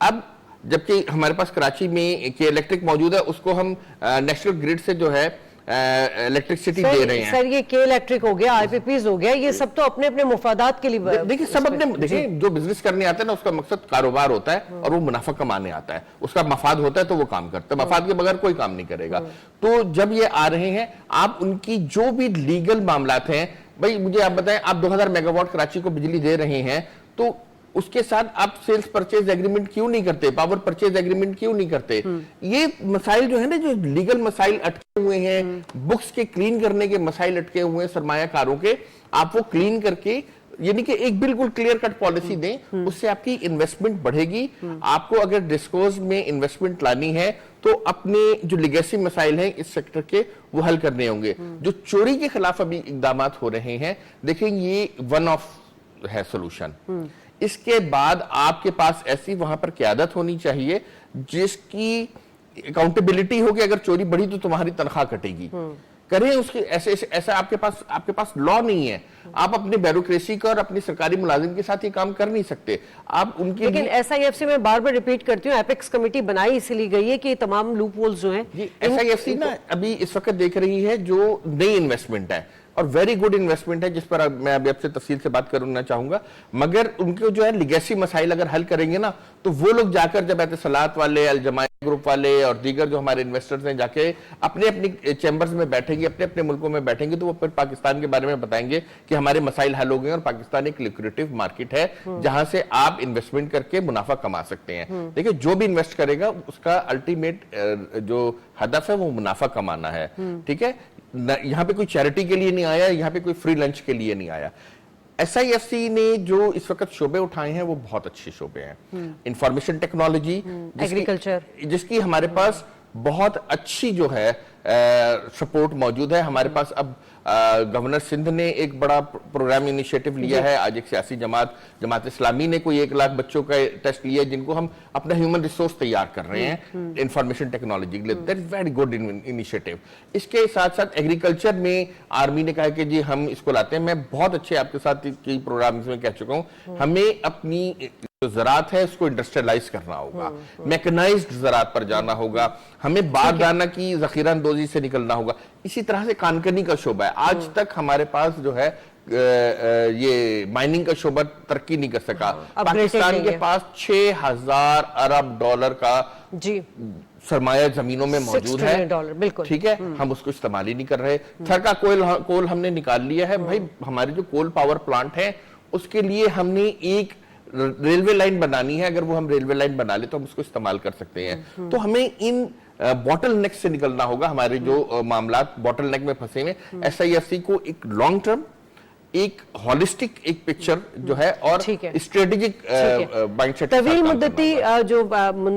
G: अब जबकि हमारे पास कराची में के इलेक्ट्रिक मौजूद है, उसको हम नेशनल ग्रिड से जो है इलेक्ट्रिसिटी दे रहे हैं।
A: सर ये के इलेक्ट्रिक हो गया, आईपीपीज हो गया, ये सब तो अपने अपने मुफादात के लिए
G: देखिए सब अपने, देखिए जो बिजनेस करने आता है ना उसका मकसद कारोबार होता है और वो मुनाफा कमाने आता है, उसका मफाद होता है तो वो काम करता है, मफाद के बगैर कोई काम नहीं करेगा। तो जब ये आ रहे हैं, आप उनकी जो भी लीगल मामलात हैं, भाई मुझे आप बताएं, आप 2000 मेगावाट कराची को बिजली दे रहे हैं तो उसके साथ आप सेल्स परचेज एग्रीमेंट क्यों नहीं करते, पावर परचेज एग्रीमेंट क्यों नहीं करते? ये मसाइल जो है ना, जो लीगल मसाइल अटके हुए हैं, बुक्स के क्लीन करने के मसाइल अटके हुए हैं सरमायाकारों के, आप वो क्लीन करके यानी कि एक बिल्कुल क्लियर कट पॉलिसी दें, उससे आपकी इन्वेस्टमेंट बढ़ेगी। आपको अगर डिस्कोज में इन्वेस्टमेंट लानी है तो अपने जो लिगेसी मसाइल हैं इस सेक्टर के वो हल करने होंगे। जो चोरी के खिलाफ अभी इकदाम हो रहे हैं, देखिए ये वन ऑफ है सोल्यूशन। इसके बाद आपके पास ऐसी वहां पर क़यादत होनी चाहिए जिसकी अकाउंटेबिलिटी हो कि अगर चोरी बढ़ी तो तुम्हारी तनख्वाह कटेगी। करें उसके ऐसा आपके पास लॉ नहीं है, आप अपने ब्यूरोक्रेसी का और अपनी सरकारी मुलाजिम के साथ ये काम कर नहीं सकते। आप उनके
A: लेकिन SIFC में बार बार रिपीट करती हूँ, एपेक्स कमेटी बनाई इसलिए गई है कि तमाम लूप होल्स जो हैं,
G: SIFC ना अभी इस वक्त देख रही है जो नई इन्वेस्टमेंट है और वेरी गुड इन्वेस्टमेंट है, जिस पर मैं अभी आपसे तफसील से बात करना चाहूंगा। मगर उनके जो है लिगेसी मसाइल अगर हल करेंगे ना, तो वो लोग जाकर जब एतसलात वाले, अल जमाया ग्रुप वाले और दीगर जो हमारे इन्वेस्टर्स हैं जाके अपने अपनी चैम्बर्स में बैठेंगे, अपने अपने मुल्कों में बैठेंगे, तो वो फिर पाकिस्तान के बारे में बताएंगे कि हमारे मसाइल हल हो गए और पाकिस्तान एक लिक्विडेटिव मार्केट है जहां से आप इन्वेस्टमेंट करके मुनाफा कमा सकते हैं। देखिए जो भी इन्वेस्ट करेगा उसका अल्टीमेट जो हदफ है वो मुनाफा कमाना है, ठीक है। यहाँ पे कोई चैरिटी के लिए नहीं आया, यहाँ पे कोई फ्री लंच के लिए नहीं आया। SIFC ने जो इस वक्त शोबे उठाए हैं वो बहुत अच्छे शोबे हैं। इंफॉर्मेशन टेक्नोलॉजी,
A: एग्रीकल्चर,
G: जिसकी हमारे पास बहुत अच्छी जो है सपोर्ट मौजूद है। हमारे पास अब गवर्नर सिंध ने एक बड़ा प्रोग्राम इनिशिएटिव लिया है। आज एक सियासी जमात इस्लामी ने कोई 1 लाख बच्चों का टेस्ट लिया, जिनको हम अपना ह्यूमन रिसोर्स तैयार कर रहे हैं इंफॉर्मेशन टेक्नोलॉजी के लिए। That is very good initiative. इसके साथ साथ एग्रीकल्चर में आर्मी ने कहा कि जी हम इसको लाते हैं। मैं बहुत अच्छे आपके साथ कई प्रोग्राम में कह चुका हूं, हमें अपनी जो ज़राअत है उसको इंडस्ट्रियलाइज करना होगा, मैकेनाइज्ड ज़राअत पर जाना होगा, हमें बारदाना की ज़खीरा अंदोजी से निकलना होगा। इसी तरह से कानकनी का शोबा है। आज तक हमारे पास जो है ये माइनिंग का शोबा तरक्की नहीं कर सका।
A: upgraded
G: पाकिस्तान
A: नहीं
G: के
A: है।
G: पास 6,000 अरब डॉलर का
A: जी
G: सरमाया जमीनों में
A: 6
G: मौजूद
A: ट्रिलियन
G: है,
A: डॉलर, बिल्कुल।
G: ठीक है, हम उसको इस्तेमाल ही नहीं कर रहे। थर का कोल हमने निकाल लिया है भाई, हमारे जो कोल पावर प्लांट है उसके लिए हमने एक रेलवे लाइन बनानी है, अगर वो हम रेलवे लाइन बना ले तो हम उसको इस्तेमाल कर सकते हैं। तो हमें इन बॉटल नेक से निकलना होगा, हमारे जो मामला बॉटल नेक में फंसे हुए, SIFC को एक लॉन्ग टर्म, एक हॉलिस्टिक एक पिक्चर जो है और
A: ठीक है।
G: स्ट्रेटेजिक माइंडसेट
A: तवील मुद्दती जो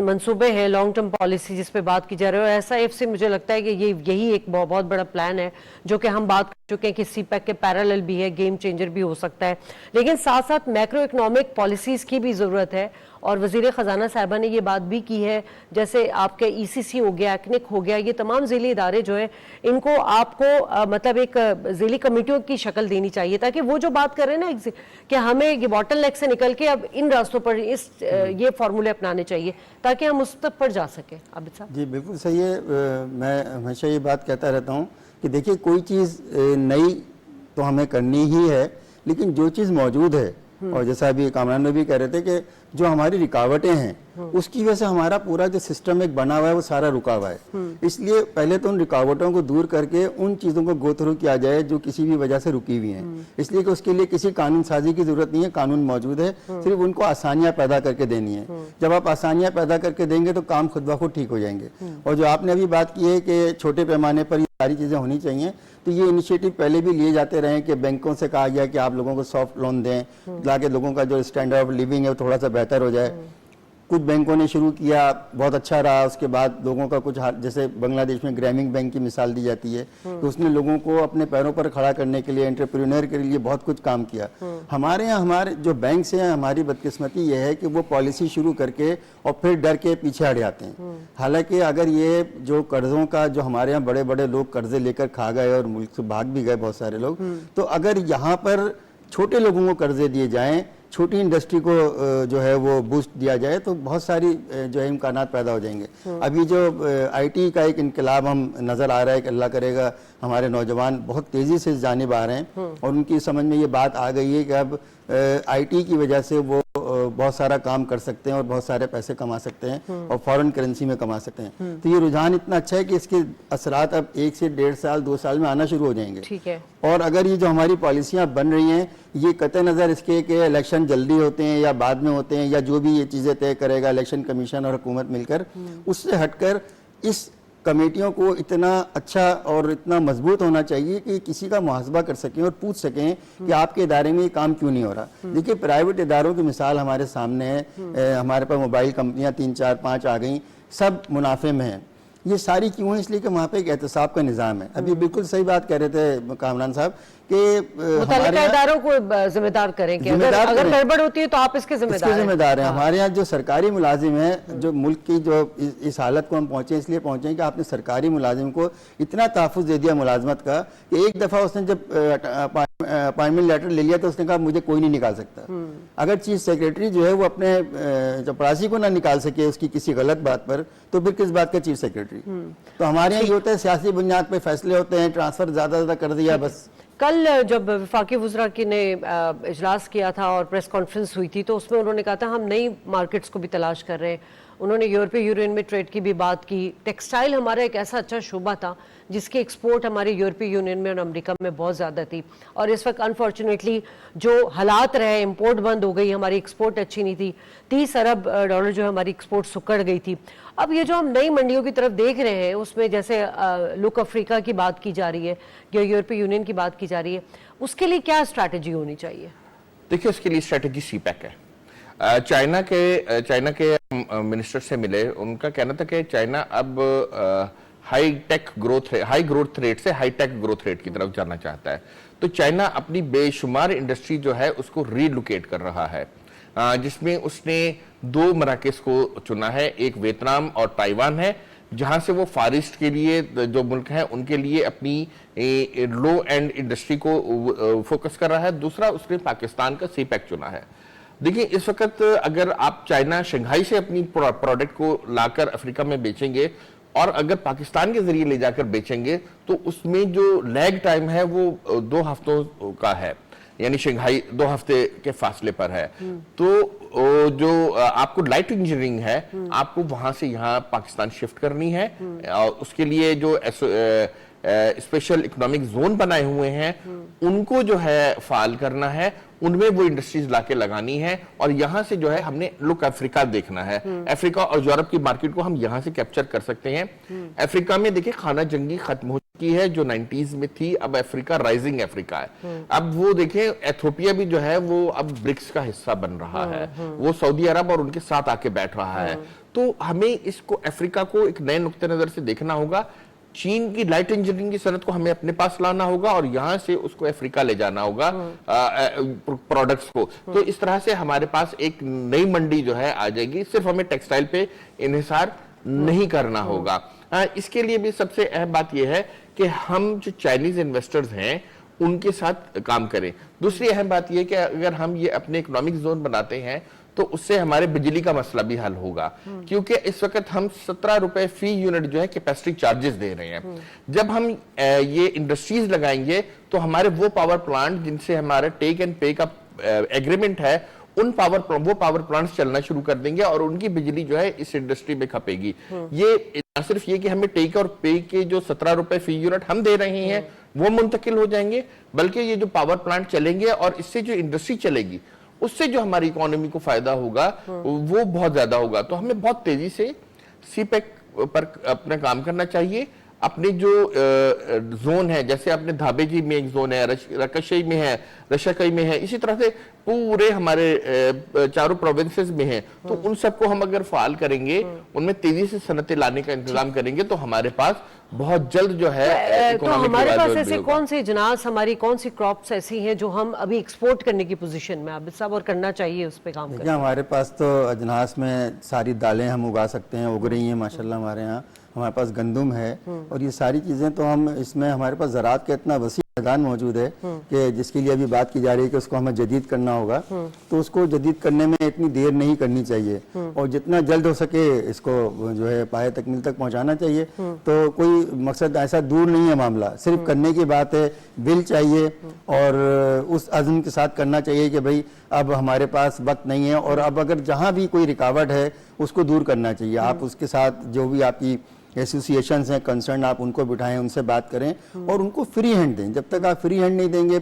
A: मंसूबे हैं, लॉन्ग टर्म पॉलिसी जिस पे बात की जा रही है, SIFC मुझे लगता है कि यही एक बहुत बड़ा प्लान है जो कि हम बात कर चुके हैं कि CPEC के पैरेलल भी है, गेम चेंजर भी हो सकता है, लेकिन साथ साथ मैक्रो इकोनॉमिक पॉलिसीज की भी जरूरत है। और वजीर खजाना साहिबा ने ये बात भी की है, जैसे आपके ECC हो गया, एक्निक हो गया, ये तमाम ज़िली इदारे जो है इनको आपको मतलब एक ज़िली कमेटियों की शक्ल देनी चाहिए, ताकि वो जो बात कर रहे हैं ना कि हमें ये बॉटल नेक से निकल के अब इन रास्तों पर ये फार्मूले अपनाने चाहिए ताकि हम उस तक पर जा सके। आबिद साहब
F: जी बिल्कुल सही है। मैं हमेशा ये बात कहता रहता हूँ कि देखिए कोई चीज़ नई तो हमें करनी ही है, लेकिन जो चीज़ मौजूद है, और जैसा अभी कामरान ने भी कह रहे थे कि जो हमारी रुकावटें हैं उसकी वजह से हमारा पूरा जो सिस्टम एक बना हुआ है वो सारा रुका हुआ है। इसलिए पहले तो उन रुकावटों को दूर करके उन चीज़ों को गो थ्रू किया जाए जो किसी भी वजह से रुकी हुई हैं। इसलिए कि उसके लिए किसी कानून साजी की जरूरत नहीं है, कानून मौजूद है, सिर्फ उनको आसानियां पैदा करके देनी है। जब आप आसानियां पैदा करके देंगे तो काम खुद ब खुद ठीक हो जाएंगे। और जो आपने अभी बात की है कि छोटे पैमाने पर ये सारी चीज़ें होनी चाहिए, तो ये इनिशिएटिव पहले भी लिए जाते रहे कि बैंकों से कहा गया कि आप लोगों को सॉफ्ट लोन दें ताकि लोगों का जो स्टैंडर्ड ऑफ लिविंग है वो थोड़ा सा बेहतर हो जाए। कुछ बैंकों ने शुरू किया, बहुत अच्छा रहा, उसके बाद लोगों का कुछ जैसे बांग्लादेश में ग्रामीण बैंक की मिसाल दी जाती है, तो उसने लोगों को अपने पैरों पर खड़ा करने के लिए, एंटरप्रेन्योर के लिए बहुत कुछ काम किया। हमारे यहाँ हमारे जो बैंक हैं, हमारी बदकिस्मती ये है कि वो पॉलिसी शुरू करके और फिर डर के पीछे हट जाते हैं। हालांकि अगर ये जो कर्जों का जो हमारे यहाँ बड़े बड़े लोग कर्जे लेकर खा गए और मुल्क से भाग भी गए बहुत सारे लोग, तो अगर यहाँ पर छोटे लोगों को कर्जे दिए जाएं, छोटी इंडस्ट्री को जो है वो बूस्ट दिया जाए, तो बहुत सारी जो है इम्कानात पैदा हो जाएंगे। अभी जो IT का एक इनकलाब हम नज़र आ रहा है कि अल्लाह करेगा हमारे नौजवान बहुत तेज़ी से जानिब आ रहे हैं और उनकी समझ में ये बात आ गई है कि अब IT की वजह से वो बहुत सारा काम कर सकते हैं और बहुत सारे पैसे कमा सकते हैं और फॉरेन करेंसी में कमा सकते हैं। तो ये रुझान इतना अच्छा है कि इसके असरात अब 1 से 1.5 साल 2 साल में आना शुरू हो जाएंगे।
A: ठीक है।
F: और अगर ये जो हमारी पॉलिसियां बन रही हैं, ये कतई नज़र इसके कि इलेक्शन जल्दी होते हैं या बाद में होते हैं या जो भी ये चीज़ें तय करेगा इलेक्शन कमीशन और हुकूमत मिलकर, उससे हटकर इस कमेटियों को इतना अच्छा और इतना मजबूत होना चाहिए कि किसी का मुहासबा कर सकें और पूछ सकें कि आपके इदारे में ये काम क्यों नहीं हो रहा। देखिए प्राइवेट इदारों की मिसाल हमारे सामने है, हमारे पास मोबाइल कंपनियां 3 4 5 आ गई, सब मुनाफे में हैं। ये सारी क्यों है? इसलिए कि वहाँ पे एक एहतसाब का निज़ाम है। अभी बिल्कुल सही बात कह रहे थे कामरान साहब कि
A: मुतल्लिका इदारों को जिम्मेदार करें कि अगर गड़बड़ होती है तो आप इसके जिम्मेदार हैं।
F: हमारे यहाँ जो सरकारी मुलाजिम है, जो मुल्क की जो इस हालत को हम पहुंचे इसलिए पहुंचे कि आपने सरकारी मुलाजिम को इतना तहफ़्फ़ुज़ दे दिया मुलाजमत का कि एक दफ़ा उसने जब अपॉइंटमेंट लेटर ले लिया तो उसने कहा मुझे कोई नहीं निकाल सकता। अगर चीफ सेक्रेटरी जो है वो अपने चपरासी को ना निकाल सके उसकी किसी गलत बात पर, तो फिर किस बात का चीफ सेक्रेटरी? तो हमारे यहाँ ये होता है सियासी बुनियाद पर फैसले होते हैं, ट्रांसफर ज़्यादा कर दिया बस।
A: कल जब वफाकी वज़रा की ने इजलास किया था और प्रेस कॉन्फ्रेंस हुई थी तो उसमें उन्होंने कहा था हम नई मार्केट्स को भी तलाश कर रहे हैं। उन्होंने यूरोपीय यूनियन में ट्रेड की भी बात की। टेक्सटाइल हमारा एक ऐसा अच्छा शोबा था जिसकी एक्सपोर्ट हमारे यूरोपीय यूनियन में और अमेरिका में बहुत ज़्यादा थी, और इस वक्त अनफॉर्चुनेटली जो हालात रहे, इंपोर्ट बंद हो गई, हमारी एक्सपोर्ट अच्छी नहीं थी। 30 अरब डॉलर जो हमारी एक्सपोर्ट सुकड़ गई थी। अब ये जो हम नई मंडियों की तरफ देख रहे हैं उसमें जैसे लुक अफ्रीका की बात की जा रही है या यूरोपीय यूनियन की बात की जा रही है, उसके लिए क्या स्ट्रैटेजी होनी चाहिए?
G: देखिए उसके लिए स्ट्रैटेजी CPEC है। चाइना के मिनिस्टर से मिले, उनका कहना था कि चाइना अब हाई ग्रोथ रेट से हाई टेक ग्रोथ रेट की तरफ जाना चाहता है। तो चाइना अपनी बेशुमार इंडस्ट्री जो है उसको रीलोकेट कर रहा है, जिसमें उसने 2 मराकज़ को चुना है, एक वियतनाम और ताइवान है, जहां से वो फार ईस्ट के लिए जो मुल्क हैं उनके लिए अपनी लो एंड इंडस्ट्री को फोकस कर रहा है। दूसरा उसने पाकिस्तान का CPEC चुना है। देखिए इस वक्त अगर आप चाइना शंघाई से अपनी प्रोडक्ट को लाकर अफ्रीका में बेचेंगे और अगर पाकिस्तान के जरिए ले जाकर बेचेंगे तो उसमें जो लैग टाइम है वो 2 हफ्तों का है। यानी शंघाई 2 हफ्ते के फासले पर है। तो जो आपको लाइट इंजीनियरिंग है, आपको वहां से यहाँ पाकिस्तान शिफ्ट करनी है, और उसके लिए जो स्पेशल इकोनॉमिक जोन बनाए हुए हैं उनको जो है फाल करना है, उनमें वो इंडस्ट्रीज लाके लगानी है, और यहां से जो है हमने लुक अफ्रीका देखना है। अफ्रीका और यूरोप की मार्केट को हम यहां से कैप्चर कर सकते हैं। अफ्रीका में देखिए खाना जंगी खत्म हो चुकी है जो 90s में थी, अब अफ्रीका राइजिंग अफ्रीका है। अब वो देखें एथियोपिया भी जो है वो अब ब्रिक्स का हिस्सा बन रहा है, वो सऊदी अरब और उनके साथ आके बैठ रहा है। तो हमें इसको अफ्रीका को एक नए नुक्ते नजर से देखना होगा। चीन की लाइट इंजीनियरिंग की सनत को हमें अपने पास लाना होगा और यहां से उसको अफ्रीका ले जाना होगा प्रोडक्ट्स को। तो इस तरह से हमारे पास एक नई मंडी जो है आ जाएगी। सिर्फ हमें टेक्सटाइल पे इन्हिसार नहीं करना होगा। इसके लिए भी सबसे अहम बात यह है कि हम जो चाइनीज इन्वेस्टर्स हैं उनके साथ काम करें। दूसरी अहम बात यह कि अगर हम ये अपने इकोनॉमिक जोन बनाते हैं तो उससे हमारे बिजली का मसला भी हल होगा, क्योंकि इस वक्त हम 17 रुपए फी यूनिट जो है कैपेसिटी चार्जेस दे रहे हैं। जब हम ये इंडस्ट्रीज लगाएंगे तो हमारे वो पावर प्लांट जिनसे हमारा टेक एंड पे का एग्रीमेंट है, वो पावर प्लांट्स चलना शुरू कर देंगे और उनकी बिजली जो है इस इंडस्ट्री में खपेगी। ये न सिर्फ ये कि हमें टेक और पे के जो 17 रुपए फी यूनिट हम दे रहे हैं वो मुंतकिल हो जाएंगे, बल्कि ये जो पावर प्लांट चलेंगे और इससे जो इंडस्ट्री चलेगी उससे जो हमारी इकोनॉमी को फायदा होगा वो बहुत ज्यादा होगा। तो हमें बहुत तेजी से सीपेक पर अपना काम करना चाहिए। अपने जो जोन है, जैसे अपने धाबेजी में एक जोन है, रकशई में है, रशाकई में है, इसी तरह से पूरे हमारे चारों प्रोविंसेस में है। तो उन सबको हम अगर फाल करेंगे, उनमें तेजी से सनतें लाने का इंतजाम करेंगे तो हमारे पास बहुत जल्द जो है
A: तो हमारे पास ऐसे कौन सी जिनास, हमारी कौन सी क्रॉप्स ऐसी हैं जो हम अभी एक्सपोर्ट करने की पोजीशन में आबिद साहब और करना चाहिए उस पे काम करें?
F: हमारे पास तो अजनास में सारी दालें हम उगा सकते हैं, उग रही हैं माशाल्लाह हमारे यहाँ। हमारे पास गंदम है और ये सारी चीज़ें तो हम इसमें हमारे पास ज़राअत का इतना वसी मैदान मौजूद है कि जिसके लिए अभी बात की जा रही है कि उसको हमें जदीद करना होगा। तो उसको जदीद करने में इतनी देर नहीं करनी चाहिए और जितना जल्द हो सके इसको जो है पाए तकमील तक पहुंचाना चाहिए। तो कोई मकसद ऐसा दूर नहीं है, मामला सिर्फ करने की बात है, दिल चाहिए और उस अज़्म के साथ करना चाहिए कि भाई अब हमारे पास वक्त नहीं है और अब अगर जहाँ भी कोई रुकावट है उसको दूर करना चाहिए। आप उसके साथ जो भी आपकी एसोसिएशंस हैं कंसर्न, आप उनको बिठाएं, उनसे बात करें और उनको फ्री हैंड दें। जब तक आप फ्री हैंड नहीं देंगे,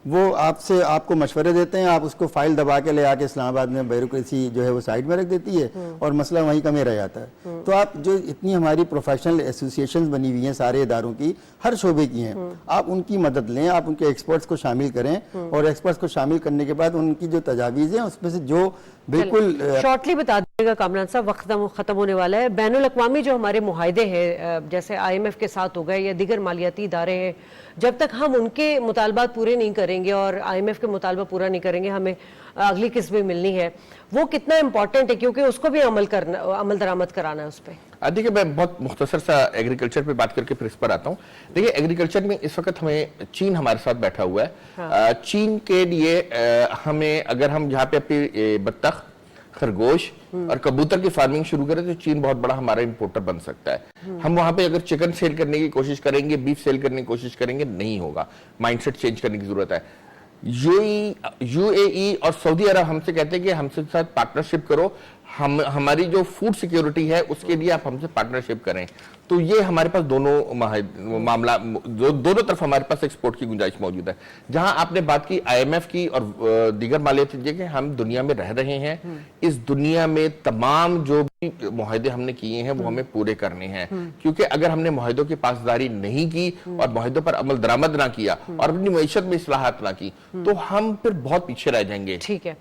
F: वो आपको मशवरे देते हैं, आप उसको फाइल दबा के ले आके इस्लामाबाद में ब्यूरोक्रेसी जो है वो साइड में रख देती है और मसला वहीं कमे रह जाता है। तो आप जो इतनी हमारी प्रोफेशनल एसोसिएशंस बनी हुई हैं सारे इदारों की, हर शोबे की हैं, आप उनकी मदद लें, आप उनके एक्सपर्ट्स को शामिल करें और एक्सपर्ट्स को शामिल करने के बाद उनकी जो तजावीज़ हैं उसमें से जो बिल्कुल
A: शॉर्टली बता दीजिएगा कामरान साहब, वक्त खत्म होने वाला है। बैनुल अक़वामी जो हमारे मुआहदे हैं जैसे IMF के साथ हो गए या दीगर मालियाती इदारे हैं, जब तक हम उनके मुतालबात पूरे नहीं करेंगे और IMF के मुतालबा पूरा नहीं करेंगे, हमें अगली किस्में मिलनी है, वो कितना इंपॉर्टेंट है क्योंकि उसको भी अमल दरामद कराना है उस पर।
G: देखिए मैं बहुत मुख्तसर सा एग्रीकल्चर पे बात करके फिर इस पर आता हूँ। देखिए एग्रीकल्चर में इस वक्त हमें चीन हमारे साथ बैठा हुआ है। चीन के लिए हमें अगर हम यहाँ पे अपनी बत्तख, खरगोश और कबूतर की फार्मिंग शुरू करें तो चीन बहुत बड़ा हमारा इंपोर्टर बन सकता है। हम वहां पे अगर चिकन सेल करने की कोशिश करेंगे, बीफ सेल करने की कोशिश करेंगे, नहीं होगा। माइंडसेट चेंज करने की जरूरत है। UAE और सऊदी अरब हमसे कहते हैं कि हमसे साथ पार्टनरशिप करो, हमारी जो फूड सिक्योरिटी है उसके लिए आप हमसे पार्टनरशिप करें। तो ये हमारे पास दोनों मामला, दोनों तरफ हमारे पास एक्सपोर्ट की गुंजाइश मौजूद है। जहां आपने बात की IMF की और दीगर मालियाती कि हम दुनिया में रह रहे हैं, इस दुनिया में तमाम जो भी मुआहदे हमने किए हैं वो हमें पूरे करने हैं, क्योंकि अगर हमने मुआहदों की पासदारी नहीं की और मुआहदों पर अमल दरामद ना किया और अपनी मईशत में इस्लाहात ना की तो हम फिर बहुत पीछे रह जाएंगे।
A: ठीक है,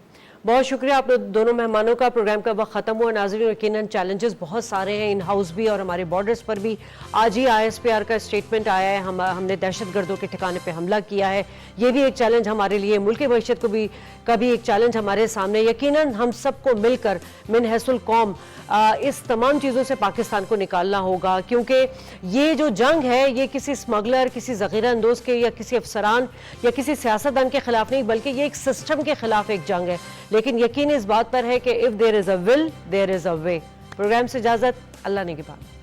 A: बहुत शुक्रिया आप दोनों मेहमानों का। प्रोग्राम का वक्त खत्म हुआ नाज़रीन। यकीनन चैलेंजेस बहुत सारे हैं इन हाउस भी और हमारे बॉर्डर्स पर भी। आज ही ISPR का स्टेटमेंट आया है, हमने दहशतगर्दों के ठिकाने पे हमला किया है, ये भी एक चैलेंज हमारे लिए, मुल्क की मईशत को भी कभी एक चैलेंज हमारे सामने। यकीनन हम सबको मिलकर मिन हैसुल कौम इस तमाम चीज़ों से पाकिस्तान को निकालना होगा, क्योंकि ये जो जंग है ये किसी स्मगलर, किसी ज़ख़ीरा अंदोज के या किसी अफसरान या किसी सियासतदान के खिलाफ नहीं, बल्कि ये एक सिस्टम के खिलाफ एक जंग है। लेकिन यकीन इस बात पर है कि if there is a will there is a way. Program से इजाज़त, अल्लाह ने के बाद।